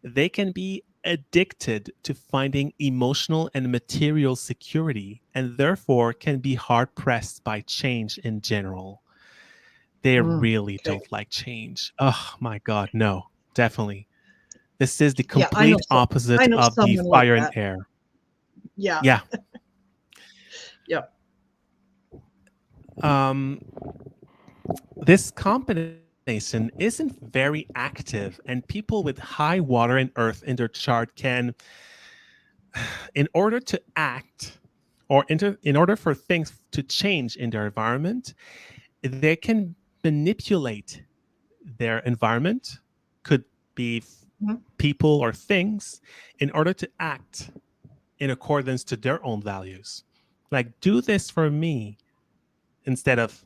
Speaker 2: They can be addicted to finding emotional and material security and therefore can be hard pressed by change in general. They really
Speaker 1: Okay.
Speaker 2: don't like change. Oh my God, no, definitely. This is the
Speaker 1: Yeah, I know
Speaker 2: complete
Speaker 1: some. I
Speaker 2: opposite
Speaker 1: know
Speaker 2: of the
Speaker 1: someone like
Speaker 2: fire and
Speaker 1: that.
Speaker 2: air.
Speaker 1: Yeah.
Speaker 2: Yeah.
Speaker 1: Yeah.
Speaker 2: Um, this combination isn't very active, and people with high water and earth in their chart can, in order to act in order for things to change in their environment, they can manipulate their environment, could be
Speaker 1: Mhm.
Speaker 2: people or things, in order to act in accordance to their own values. Like, do this for me instead of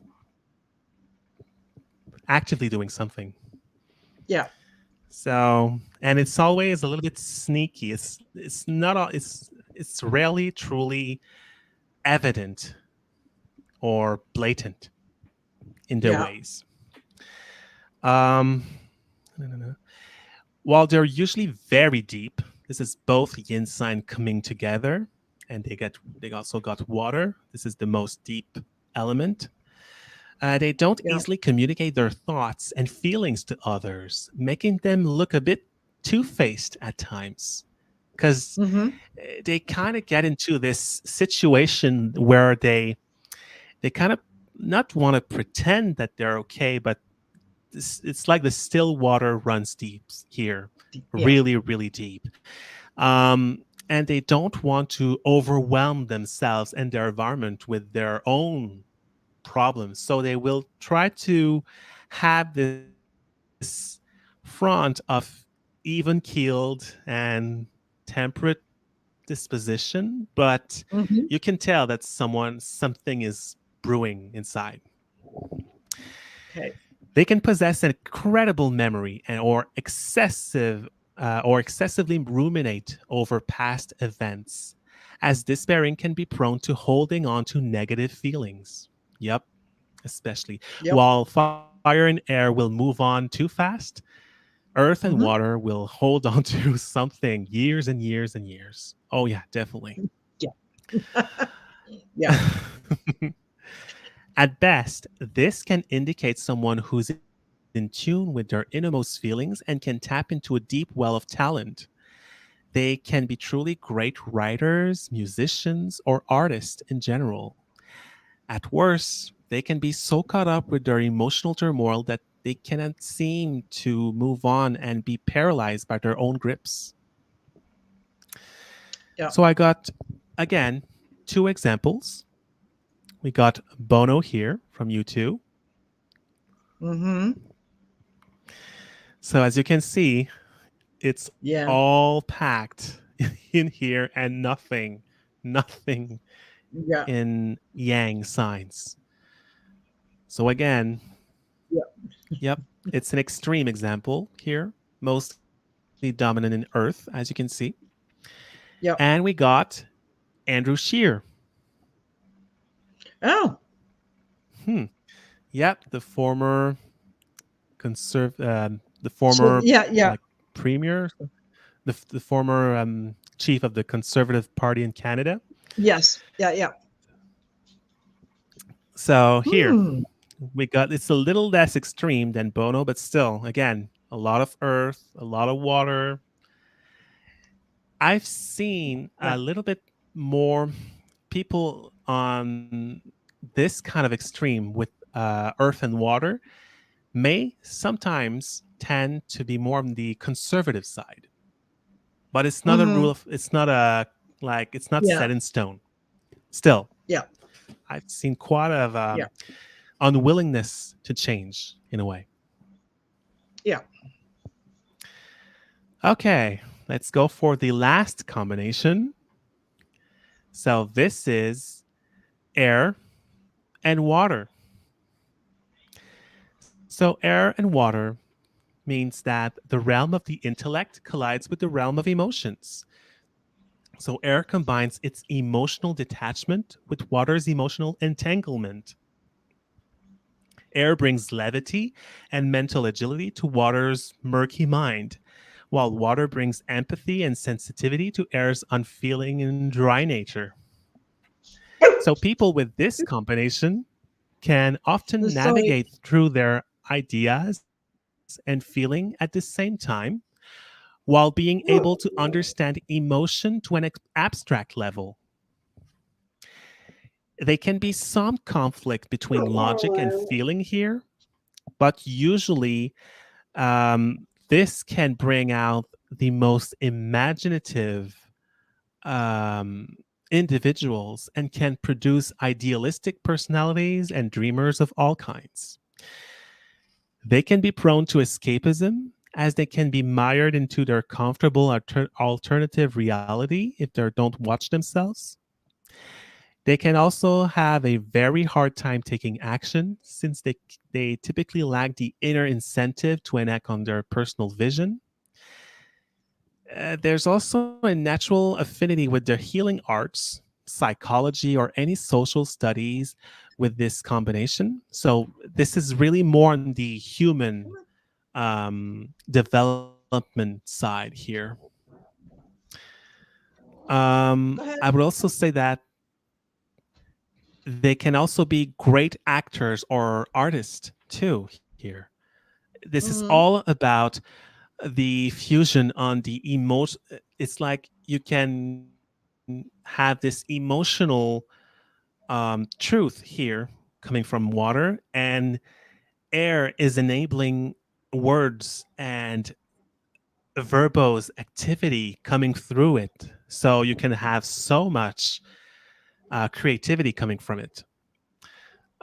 Speaker 2: actively doing something.
Speaker 1: Yeah.
Speaker 2: So, and it's always a little bit sneaky. It's not all, it's rarely truly evident or blatant in their
Speaker 1: Yeah.
Speaker 2: ways. Um, no, no, no. While they're usually very deep, this is both yin sign coming together, and they also got water. This is the most deep element. They don't
Speaker 1: Yeah.
Speaker 2: easily communicate their thoughts and feelings to others, making them look a bit two faced at times. Because
Speaker 1: Hmm.
Speaker 2: they kind of get into this situation where they kind of not want to pretend that they're okay, but it's like the still water runs deep here,
Speaker 1: Yeah.
Speaker 2: really, really deep. And they don't want to overwhelm themselves and their environment with their own problems. So they will try to have this front of even keeled and temperate disposition, but you
Speaker 1: Hmm.
Speaker 2: can tell that something is brewing inside.
Speaker 1: Okay.
Speaker 2: They can possess an incredible memory or excessively ruminate over past events, as despairing can be prone to holding on to negative feelings. Yep, especially.
Speaker 1: Yep.
Speaker 2: While fire and air will move on too fast, earth and
Speaker 1: Hmm.
Speaker 2: water will hold on to something years and years and years. Oh, yeah, definitely.
Speaker 1: Yeah. Yeah.
Speaker 2: At best, this can indicate someone who's in tune with their innermost feelings and can tap into a deep well of talent. They can be truly great writers, musicians, or artists in general. At worst, they can be so caught up with their emotional turmoil that they cannot seem to move on and be paralyzed by their own grips.
Speaker 1: Yeah.
Speaker 2: So I got, again, two examples. We got Bono here from U2.
Speaker 1: Hmm.
Speaker 2: So as you can see, it's
Speaker 1: Yeah.
Speaker 2: all packed in here and nothing
Speaker 1: Yeah.
Speaker 2: in yang signs. So again,
Speaker 1: Yeah.
Speaker 2: yep, it's an extreme example here, mostly dominant in Earth, as you can see. And
Speaker 1: Yeah.
Speaker 2: we got Andrew Shear.
Speaker 1: Oh.
Speaker 2: Hmm. Yep, the
Speaker 1: So
Speaker 2: former
Speaker 1: yeah. Yeah.
Speaker 2: like premier, the former chief of the Conservative Party in Canada.
Speaker 1: Yes. Yeah. Yeah.
Speaker 2: So here
Speaker 1: Hmm.
Speaker 2: we got it's a little less extreme than Bono, but still, again, a lot of earth, a lot of water. I've seen a
Speaker 1: Right.
Speaker 2: little bit more people on this kind of extreme with earth and water may sometimes tend to be more on the conservative side, but it's not a
Speaker 1: Mm-hmm.
Speaker 2: rule of, it's not a, like, it's not
Speaker 1: Yeah.
Speaker 2: set in stone. Still,
Speaker 1: Yeah.
Speaker 2: I've seen quite of
Speaker 1: Yeah.
Speaker 2: unwillingness to change in a way.
Speaker 1: Yeah.
Speaker 2: Okay, let's go for the last combination. So this is air and water. So air and water means that the realm of the intellect collides with the realm of emotions. So air combines its emotional detachment with water's emotional entanglement. Air brings levity and mental agility to water's murky mind, while water brings empathy and sensitivity to air's unfeeling and dry nature. So people with this combination can often
Speaker 1: So
Speaker 2: navigate through their ideas and feeling at the same time while being able to understand emotion to an abstract level. There can be some conflict between logic and feeling here, but usually this can bring out the most imaginative individuals and can produce idealistic personalities and dreamers of all kinds. They can be prone to escapism, as they can be mired into their comfortable alternative reality if they don't watch themselves. They can also have a very hard time taking action since they typically lack the inner incentive to enact on their personal vision. There's also a natural affinity with the healing arts, psychology, or any social studies with this combination. So, this is really more on the human development side here.
Speaker 1: go ahead.
Speaker 2: I would also say that they can also be great actors or artists too here. This is
Speaker 1: Mm-hmm.
Speaker 2: all about the fusion on the emotion. It's like you can have this emotional truth here coming from water, and air is enabling words and verbose activity coming through it. So you can have so much creativity coming from it.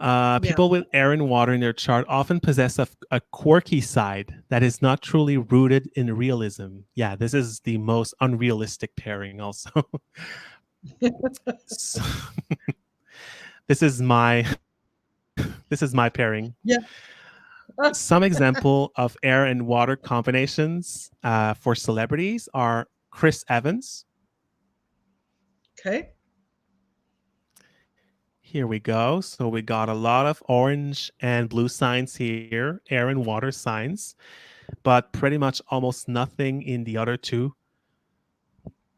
Speaker 1: Yeah.
Speaker 2: People with air and water in their chart often possess a quirky side that is not truly rooted in realism. Yeah, this is the most unrealistic pairing, also. So, this is my this is my pairing.
Speaker 1: Yeah.
Speaker 2: Some example of air and water combinations for celebrities are Chris Evans.
Speaker 1: Okay.
Speaker 2: Here we go. So we got a lot of orange and blue signs here, air and water signs, but pretty much almost nothing in the other two,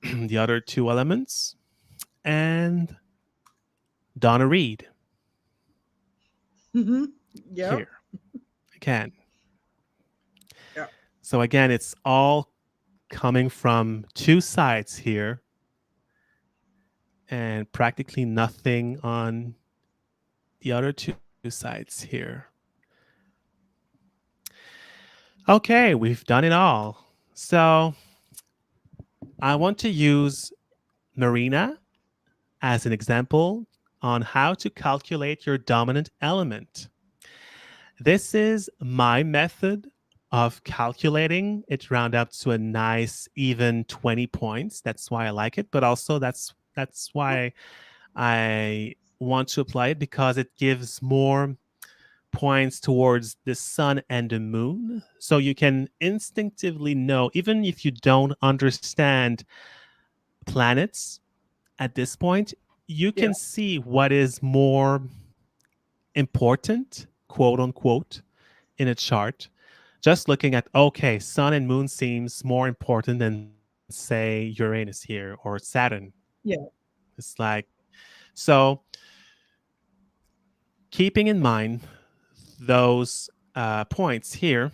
Speaker 2: the other two elements. And Donna Reed
Speaker 1: Mm-hmm. Yep.
Speaker 2: here again.
Speaker 1: Yeah.
Speaker 2: So again, it's all coming from two sides here and practically nothing on the other two sides here. Okay, we've done it all. So I want to use Marina as an example on how to calculate your dominant element. This is my method of calculating. It round up to a nice even 20 points. That's why I like it, but also that's why I want to apply it, because it gives more points towards the sun and the moon. So you can instinctively know, even if you don't understand planets at this point, you
Speaker 1: Yeah.
Speaker 2: can see what is more important, quote unquote, in a chart. Just looking at, okay, sun and moon seems more important than, say, Uranus here or Saturn.
Speaker 1: Yeah.
Speaker 2: It's like, so keeping in mind those points here,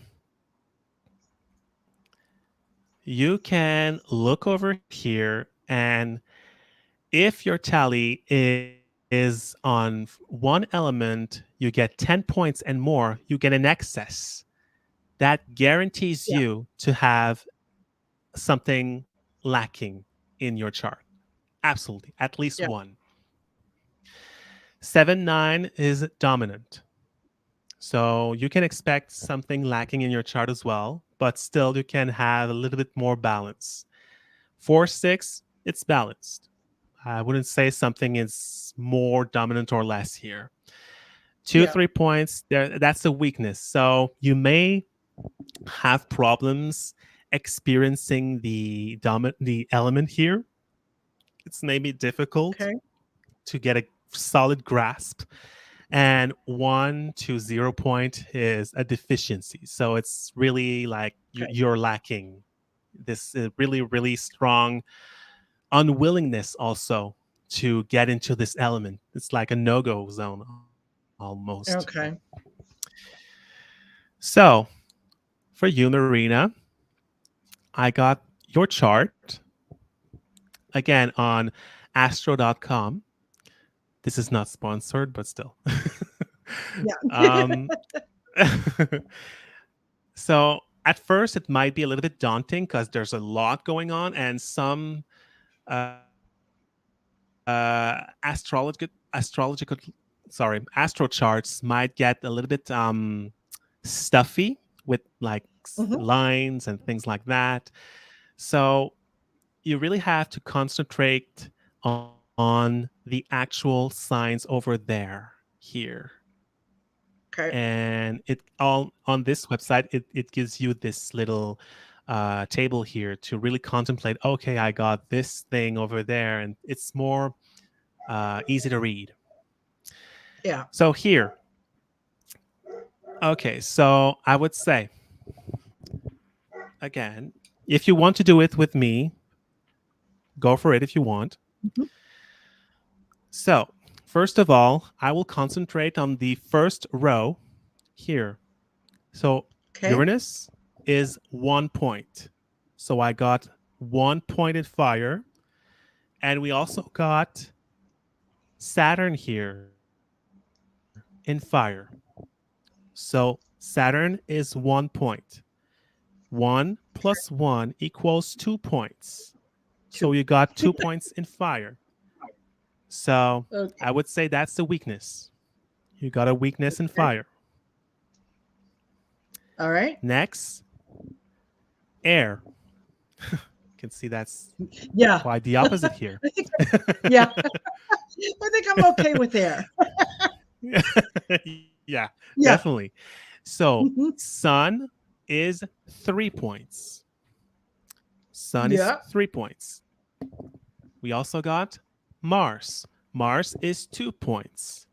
Speaker 2: you can look over here, and if your tally is on one element, you get 10 points and more, you get an excess. That guarantees
Speaker 1: Yeah.
Speaker 2: you to have something lacking in your chart. Absolutely, at least
Speaker 1: Yeah.
Speaker 2: one. 7-9 is dominant. So you can expect something lacking in your chart as well, but still you can have a little bit more balance. 4-6, it's balanced. I wouldn't say something is more dominant or less here. Two,
Speaker 1: Yeah.
Speaker 2: 3 points, there that's a weakness. So you may have problems experiencing the element here. It's maybe difficult
Speaker 1: Okay.
Speaker 2: to get a solid grasp. And 1 to 0 point is a deficiency. So it's really like
Speaker 1: Okay.
Speaker 2: you're lacking this really, really strong unwillingness also to get into this element. It's like a no go zone almost.
Speaker 1: Okay.
Speaker 2: So for you, Marina, I got your chart again on astro.com. This is not sponsored, but still.
Speaker 1: Yeah.
Speaker 2: um, so at first, it might be a little bit daunting because there's a lot going on, and some astro charts might get a little bit stuffy with like
Speaker 1: Hmm.
Speaker 2: lines and things like that. So you really have to concentrate on the actual signs over there here.
Speaker 1: Okay.
Speaker 2: And it all on this website, it gives you this little table here to really contemplate, okay, I got this thing over there, and it's more easy to read.
Speaker 1: Yeah.
Speaker 2: So here, okay, so I would say again, if you want to do it with me, go for it if you want.
Speaker 1: Mhm.
Speaker 2: So first of all, I will concentrate on the first row here. So
Speaker 1: Okay.
Speaker 2: Uranus is 1 point. So I got 1 point in fire. And we also got Saturn here in fire. So Saturn is 1 point. 1 plus 1 equals 2 points. So
Speaker 1: Two.
Speaker 2: you got 2 points in fire. So
Speaker 1: Okay.
Speaker 2: I would say that's the weakness. You got a weakness in
Speaker 1: Okay.
Speaker 2: fire.
Speaker 1: All right.
Speaker 2: Next, air. You can see that's
Speaker 1: Yeah.
Speaker 2: quite the opposite here.
Speaker 1: I think. Yeah. I think I'm okay with air.
Speaker 2: Yeah, definitely.
Speaker 1: Yeah.
Speaker 2: So,
Speaker 1: Hmm.
Speaker 2: sun is 3 points. Sun is
Speaker 1: Yeah.
Speaker 2: 3 points. We also got Mars. Mars is 2 points.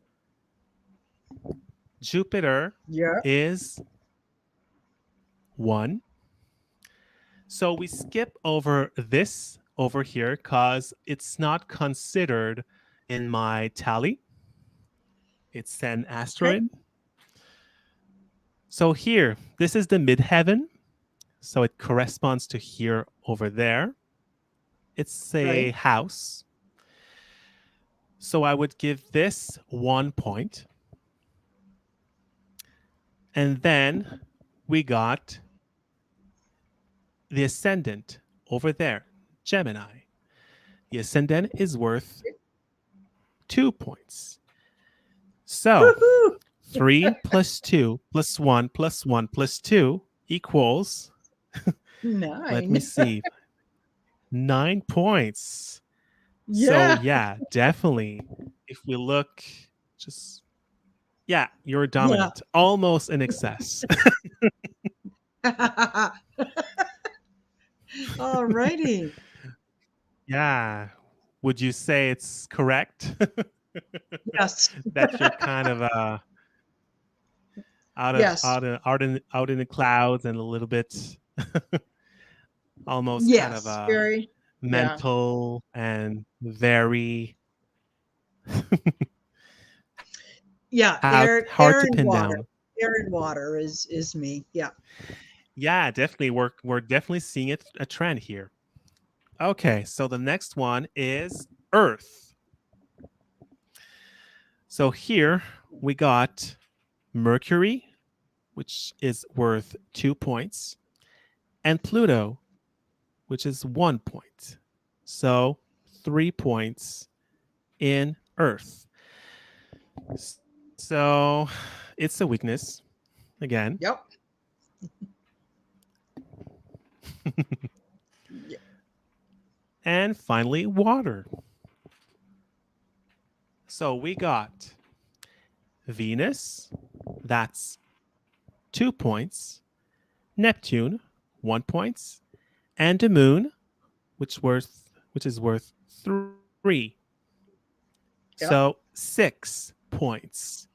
Speaker 2: Jupiter
Speaker 1: Yeah.
Speaker 2: is 1. So we skip over this over here because it's not considered in my tally. It's an
Speaker 1: Okay.
Speaker 2: asteroid. So here, this is the midheaven. So it corresponds to here over there. It's a
Speaker 1: Right.
Speaker 2: house. So I would give this 1 point. And then we got the ascendant over there, Gemini. The ascendant is worth 2 points. So
Speaker 1: Woohoo!
Speaker 2: 3 plus 2 plus 1 plus 1 plus 2 equals, let me
Speaker 1: 9.
Speaker 2: see, 9 points. So,
Speaker 1: Yeah.
Speaker 2: yeah, definitely. If we look, just, yeah, you're
Speaker 1: Yeah.
Speaker 2: dominant, almost in excess.
Speaker 1: All righty.
Speaker 2: Yeah. Would you say it's correct
Speaker 1: Yes.
Speaker 2: that you're kind of
Speaker 1: Yes.
Speaker 2: out in the clouds and a little bit almost kind of
Speaker 1: Yes. Very. Yeah.
Speaker 2: mental and very
Speaker 1: Yeah.
Speaker 2: hard
Speaker 1: Air.
Speaker 2: to
Speaker 1: Air
Speaker 2: pin
Speaker 1: and
Speaker 2: down.
Speaker 1: water. Air and water is me. Yeah.
Speaker 2: Yeah, definitely. We're definitely seeing a trend here. Okay, so the next one is Earth. So here we got Mercury, which is worth 2 points, and Pluto, which is 1 point. So 3 points in Earth. So it's a weakness again.
Speaker 1: Yep. Yeah.
Speaker 2: And finally, water. So we got Venus, that's 2 points, Neptune, 1 point, and the moon, which is worth 3.
Speaker 1: Yep.
Speaker 2: So 6 points.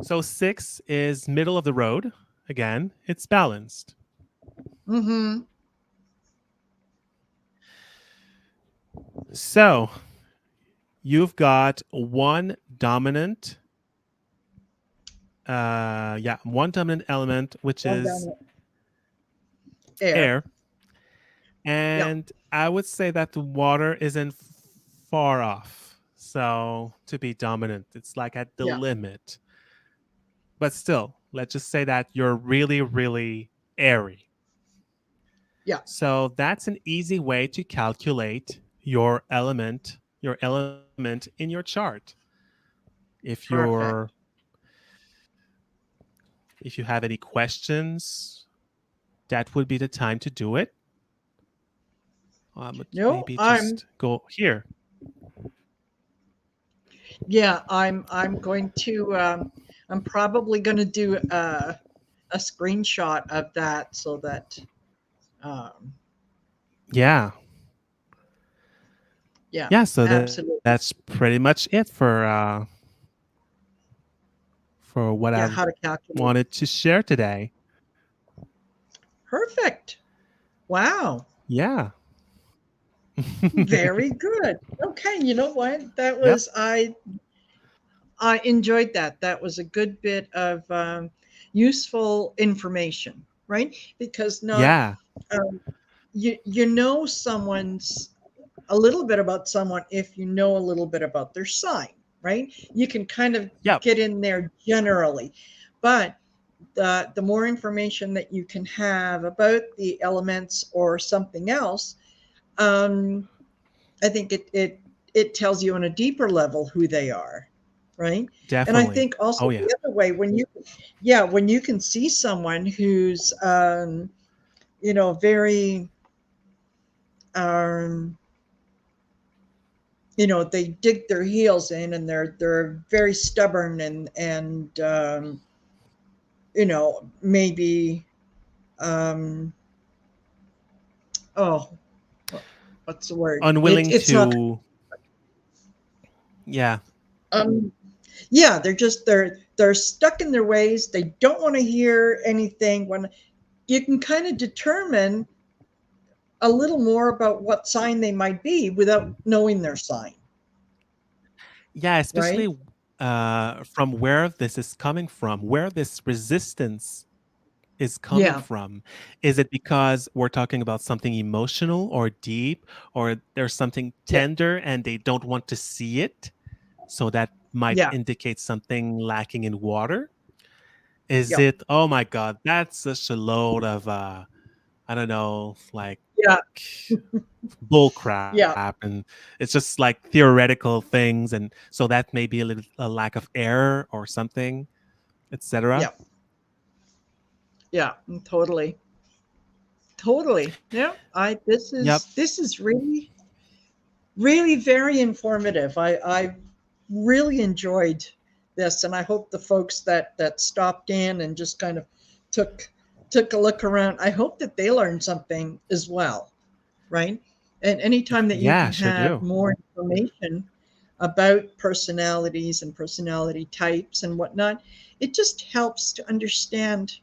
Speaker 2: So 6 is middle of the road. Again, it's balanced.
Speaker 1: Mm-hmm.
Speaker 2: So you've got one dominant element, which
Speaker 1: One
Speaker 2: is
Speaker 1: down air.
Speaker 2: air.
Speaker 1: Yep.
Speaker 2: And I would say that the water isn't far off. So to be dominant, it's like at the
Speaker 1: Yeah.
Speaker 2: limit. But still, let's just say that you're really, really airy.
Speaker 1: Yeah.
Speaker 2: So that's an easy way to calculate your element in your chart. If you're
Speaker 1: Perfect.
Speaker 2: if you have any questions, that would be the time to do it. But
Speaker 1: No,
Speaker 2: maybe just go here.
Speaker 1: I'm going to I'm probably going to do a screenshot of that so that um,
Speaker 2: Yeah.
Speaker 1: yeah,
Speaker 2: Yeah, so
Speaker 1: absolutely.
Speaker 2: that's pretty much it for what
Speaker 1: Yeah,
Speaker 2: I
Speaker 1: how to calculate.
Speaker 2: wanted to share today.
Speaker 1: Perfect. Wow.
Speaker 2: Yeah.
Speaker 1: Very good. Okay, you know what? That
Speaker 2: Yep.
Speaker 1: was I enjoyed that. That was a good bit of useful information, right? Because not
Speaker 2: Yeah.
Speaker 1: um, you know someone's a little bit about someone if you know a little bit about their sign, right? You can kind of
Speaker 2: Yep.
Speaker 1: get in there generally, but the more information that you can have about the elements or something else, um, I think it tells you on a deeper level who they are, right? And I
Speaker 2: Definitely.
Speaker 1: think also
Speaker 2: Oh yeah.
Speaker 1: the other way when you can see someone who's very um, they dig their heels in and they're very stubborn and maybe um, oh what's the word
Speaker 2: Unwilling
Speaker 1: it's not
Speaker 2: to yeah.
Speaker 1: um yeah they're stuck in their ways. They don't want to hear anything. When you can kind of determine a little more about what sign they might be without knowing their sign,
Speaker 2: Yeah,
Speaker 1: right?
Speaker 2: especially from where this is coming from, where this resistance is coming
Speaker 1: Yeah.
Speaker 2: from. Is it because we're talking about something emotional or deep, or there's something
Speaker 1: Yeah.
Speaker 2: tender and they don't want to see it? So that might
Speaker 1: Yeah.
Speaker 2: indicate something lacking in water. Is
Speaker 1: Yeah.
Speaker 2: it, oh my God, that's such a load of, I don't know, like
Speaker 1: Yeah.
Speaker 2: bull crap.
Speaker 1: Yeah.
Speaker 2: And it's just like theoretical things. And so that may be a lack of air or something, etc.
Speaker 1: Yeah. Yeah. Totally. Totally. Yeah. I
Speaker 2: Yep.
Speaker 1: this is really really very informative. I really enjoyed this, and I hope the folks that stopped in and just kind of took took a look around. I hope that they learned something as well, right? And anytime that you
Speaker 2: Yeah,
Speaker 1: can
Speaker 2: sure
Speaker 1: have
Speaker 2: do.
Speaker 1: more information about personalities and personality types and whatnot, it just helps to understand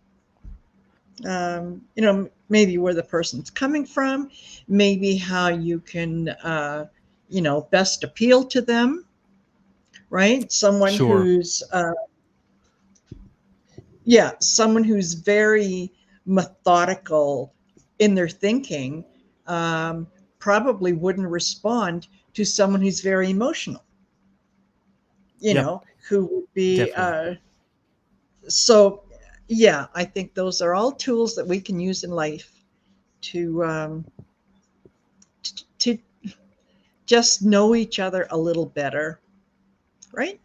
Speaker 1: maybe where the person's coming from, maybe how you can, best appeal to them, right?
Speaker 2: Sure.
Speaker 1: Someone who's very methodical in their thinking, um, probably wouldn't respond to someone who's very emotional,
Speaker 2: Yep,
Speaker 1: who would be
Speaker 2: definitely.
Speaker 1: so. Yeah, I think those are all tools that we can use in life to to just know each other a little better, right?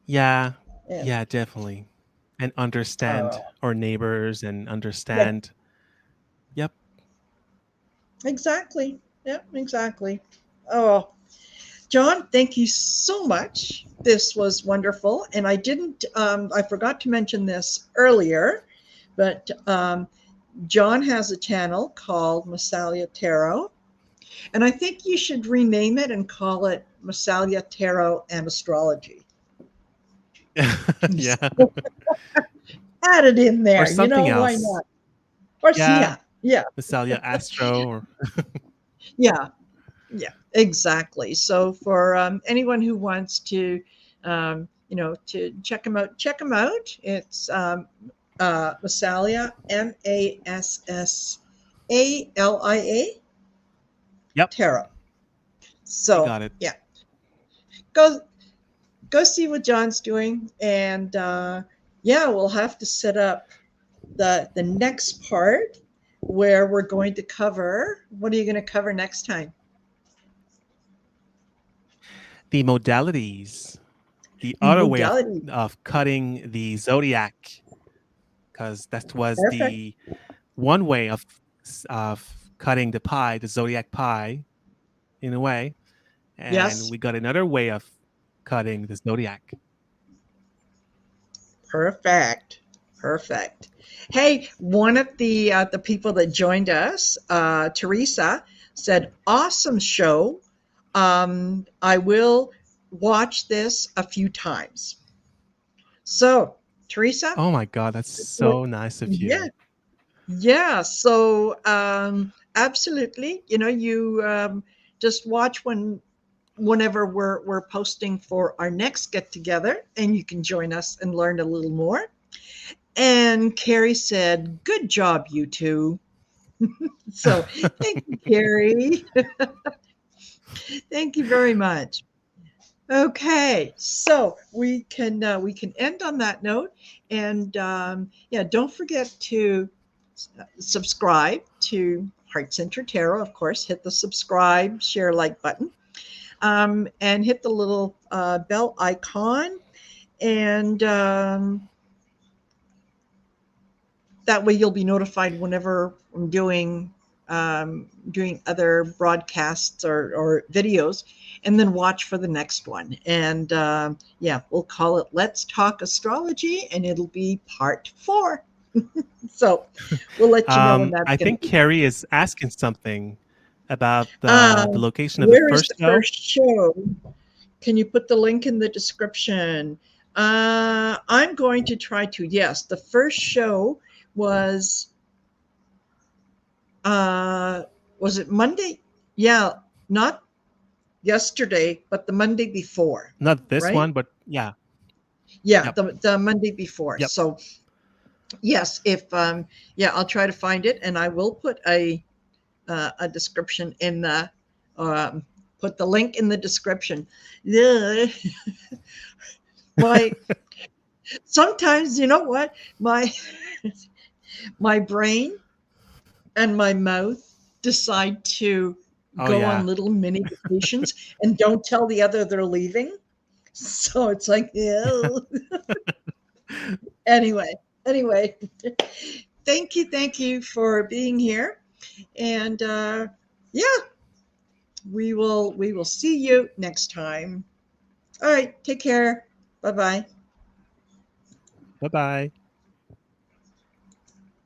Speaker 2: Yeah,
Speaker 1: Yeah.
Speaker 2: yeah, definitely. And understand
Speaker 1: Oh,
Speaker 2: our neighbors and
Speaker 1: yeah,
Speaker 2: understand. Yep.
Speaker 1: exactly. Yeah, exactly. Oh, John, thank you so much. This was wonderful. And I forgot to mention this earlier, but John has a channel called Massalia Tarot. And I think you should rename it and call it Massalia Tarot and Astrology.
Speaker 2: Yeah.
Speaker 1: Add it in
Speaker 2: Or
Speaker 1: there.
Speaker 2: something
Speaker 1: Why
Speaker 2: else.
Speaker 1: not? Or,
Speaker 2: Yeah.
Speaker 1: yeah, yeah,
Speaker 2: Massalia Astro or
Speaker 1: yeah. Yeah, exactly. So for anyone who wants to, to check them out. It's Massalia, Massalia
Speaker 2: Yep,
Speaker 1: Tarot.
Speaker 2: you
Speaker 1: So
Speaker 2: got it.
Speaker 1: yeah, go go see what John's doing, and yeah, we'll have to set up the next part where we're going to cover. What are you going to cover next time?
Speaker 2: The modalities, the other way
Speaker 1: Modality.
Speaker 2: of cutting the zodiac, because that was
Speaker 1: Perfect.
Speaker 2: the one way of cutting the pie, the zodiac pie, in a way, and
Speaker 1: Yes.
Speaker 2: we got another way of cutting the zodiac.
Speaker 1: Perfect. Perfect. Hey, one of the people that joined us, Teresa, said, "Awesome show. I will watch this a few times." So, Teresa,
Speaker 2: Oh my God, that's
Speaker 1: what?
Speaker 2: so nice of
Speaker 1: Yeah,
Speaker 2: you.
Speaker 1: yeah. So, absolutely. You just watch whenever we're posting for our next get together, and you can join us and learn a little more. And Carrie said, "Good job, you two." So thank you, Carrie. Thank you very much. Okay, so we can end on that note, and yeah, don't forget to subscribe to Heart Center Tarot. Of course, hit the subscribe, share, like button, and hit the little bell icon, and that way you'll be notified whenever I'm doing other broadcasts or videos, and then watch for the next one. And yeah, we'll call it Let's Talk Astrology, and it'll be part 4. So we'll let you know when that's
Speaker 2: I
Speaker 1: going to
Speaker 2: think
Speaker 1: be.
Speaker 2: Carrie is asking something about
Speaker 1: Uh,
Speaker 2: the location of the
Speaker 1: where is
Speaker 2: first
Speaker 1: the
Speaker 2: show.
Speaker 1: first show? Can you put the link in the description? I'm going to try to. Yes, the first show was uh was it Monday? Yeah, not yesterday, but the Monday before,
Speaker 2: Not this
Speaker 1: right?
Speaker 2: one, but yeah.
Speaker 1: Yeah,
Speaker 2: Yep.
Speaker 1: the Monday before.
Speaker 2: Yep.
Speaker 1: So yes, if yeah, I'll try to find it, and I will put a description in the um, put the link in the description. Yeah, my sometimes you know what my my brain and my mouth decide to
Speaker 2: Oh
Speaker 1: go
Speaker 2: yeah.
Speaker 1: on little mini vacations and don't tell the other they're leaving. So it's like, yeah. Anyway, anyway, thank you for being here, and yeah, we will see you next time. All right, take care. Bye bye.
Speaker 2: Bye bye.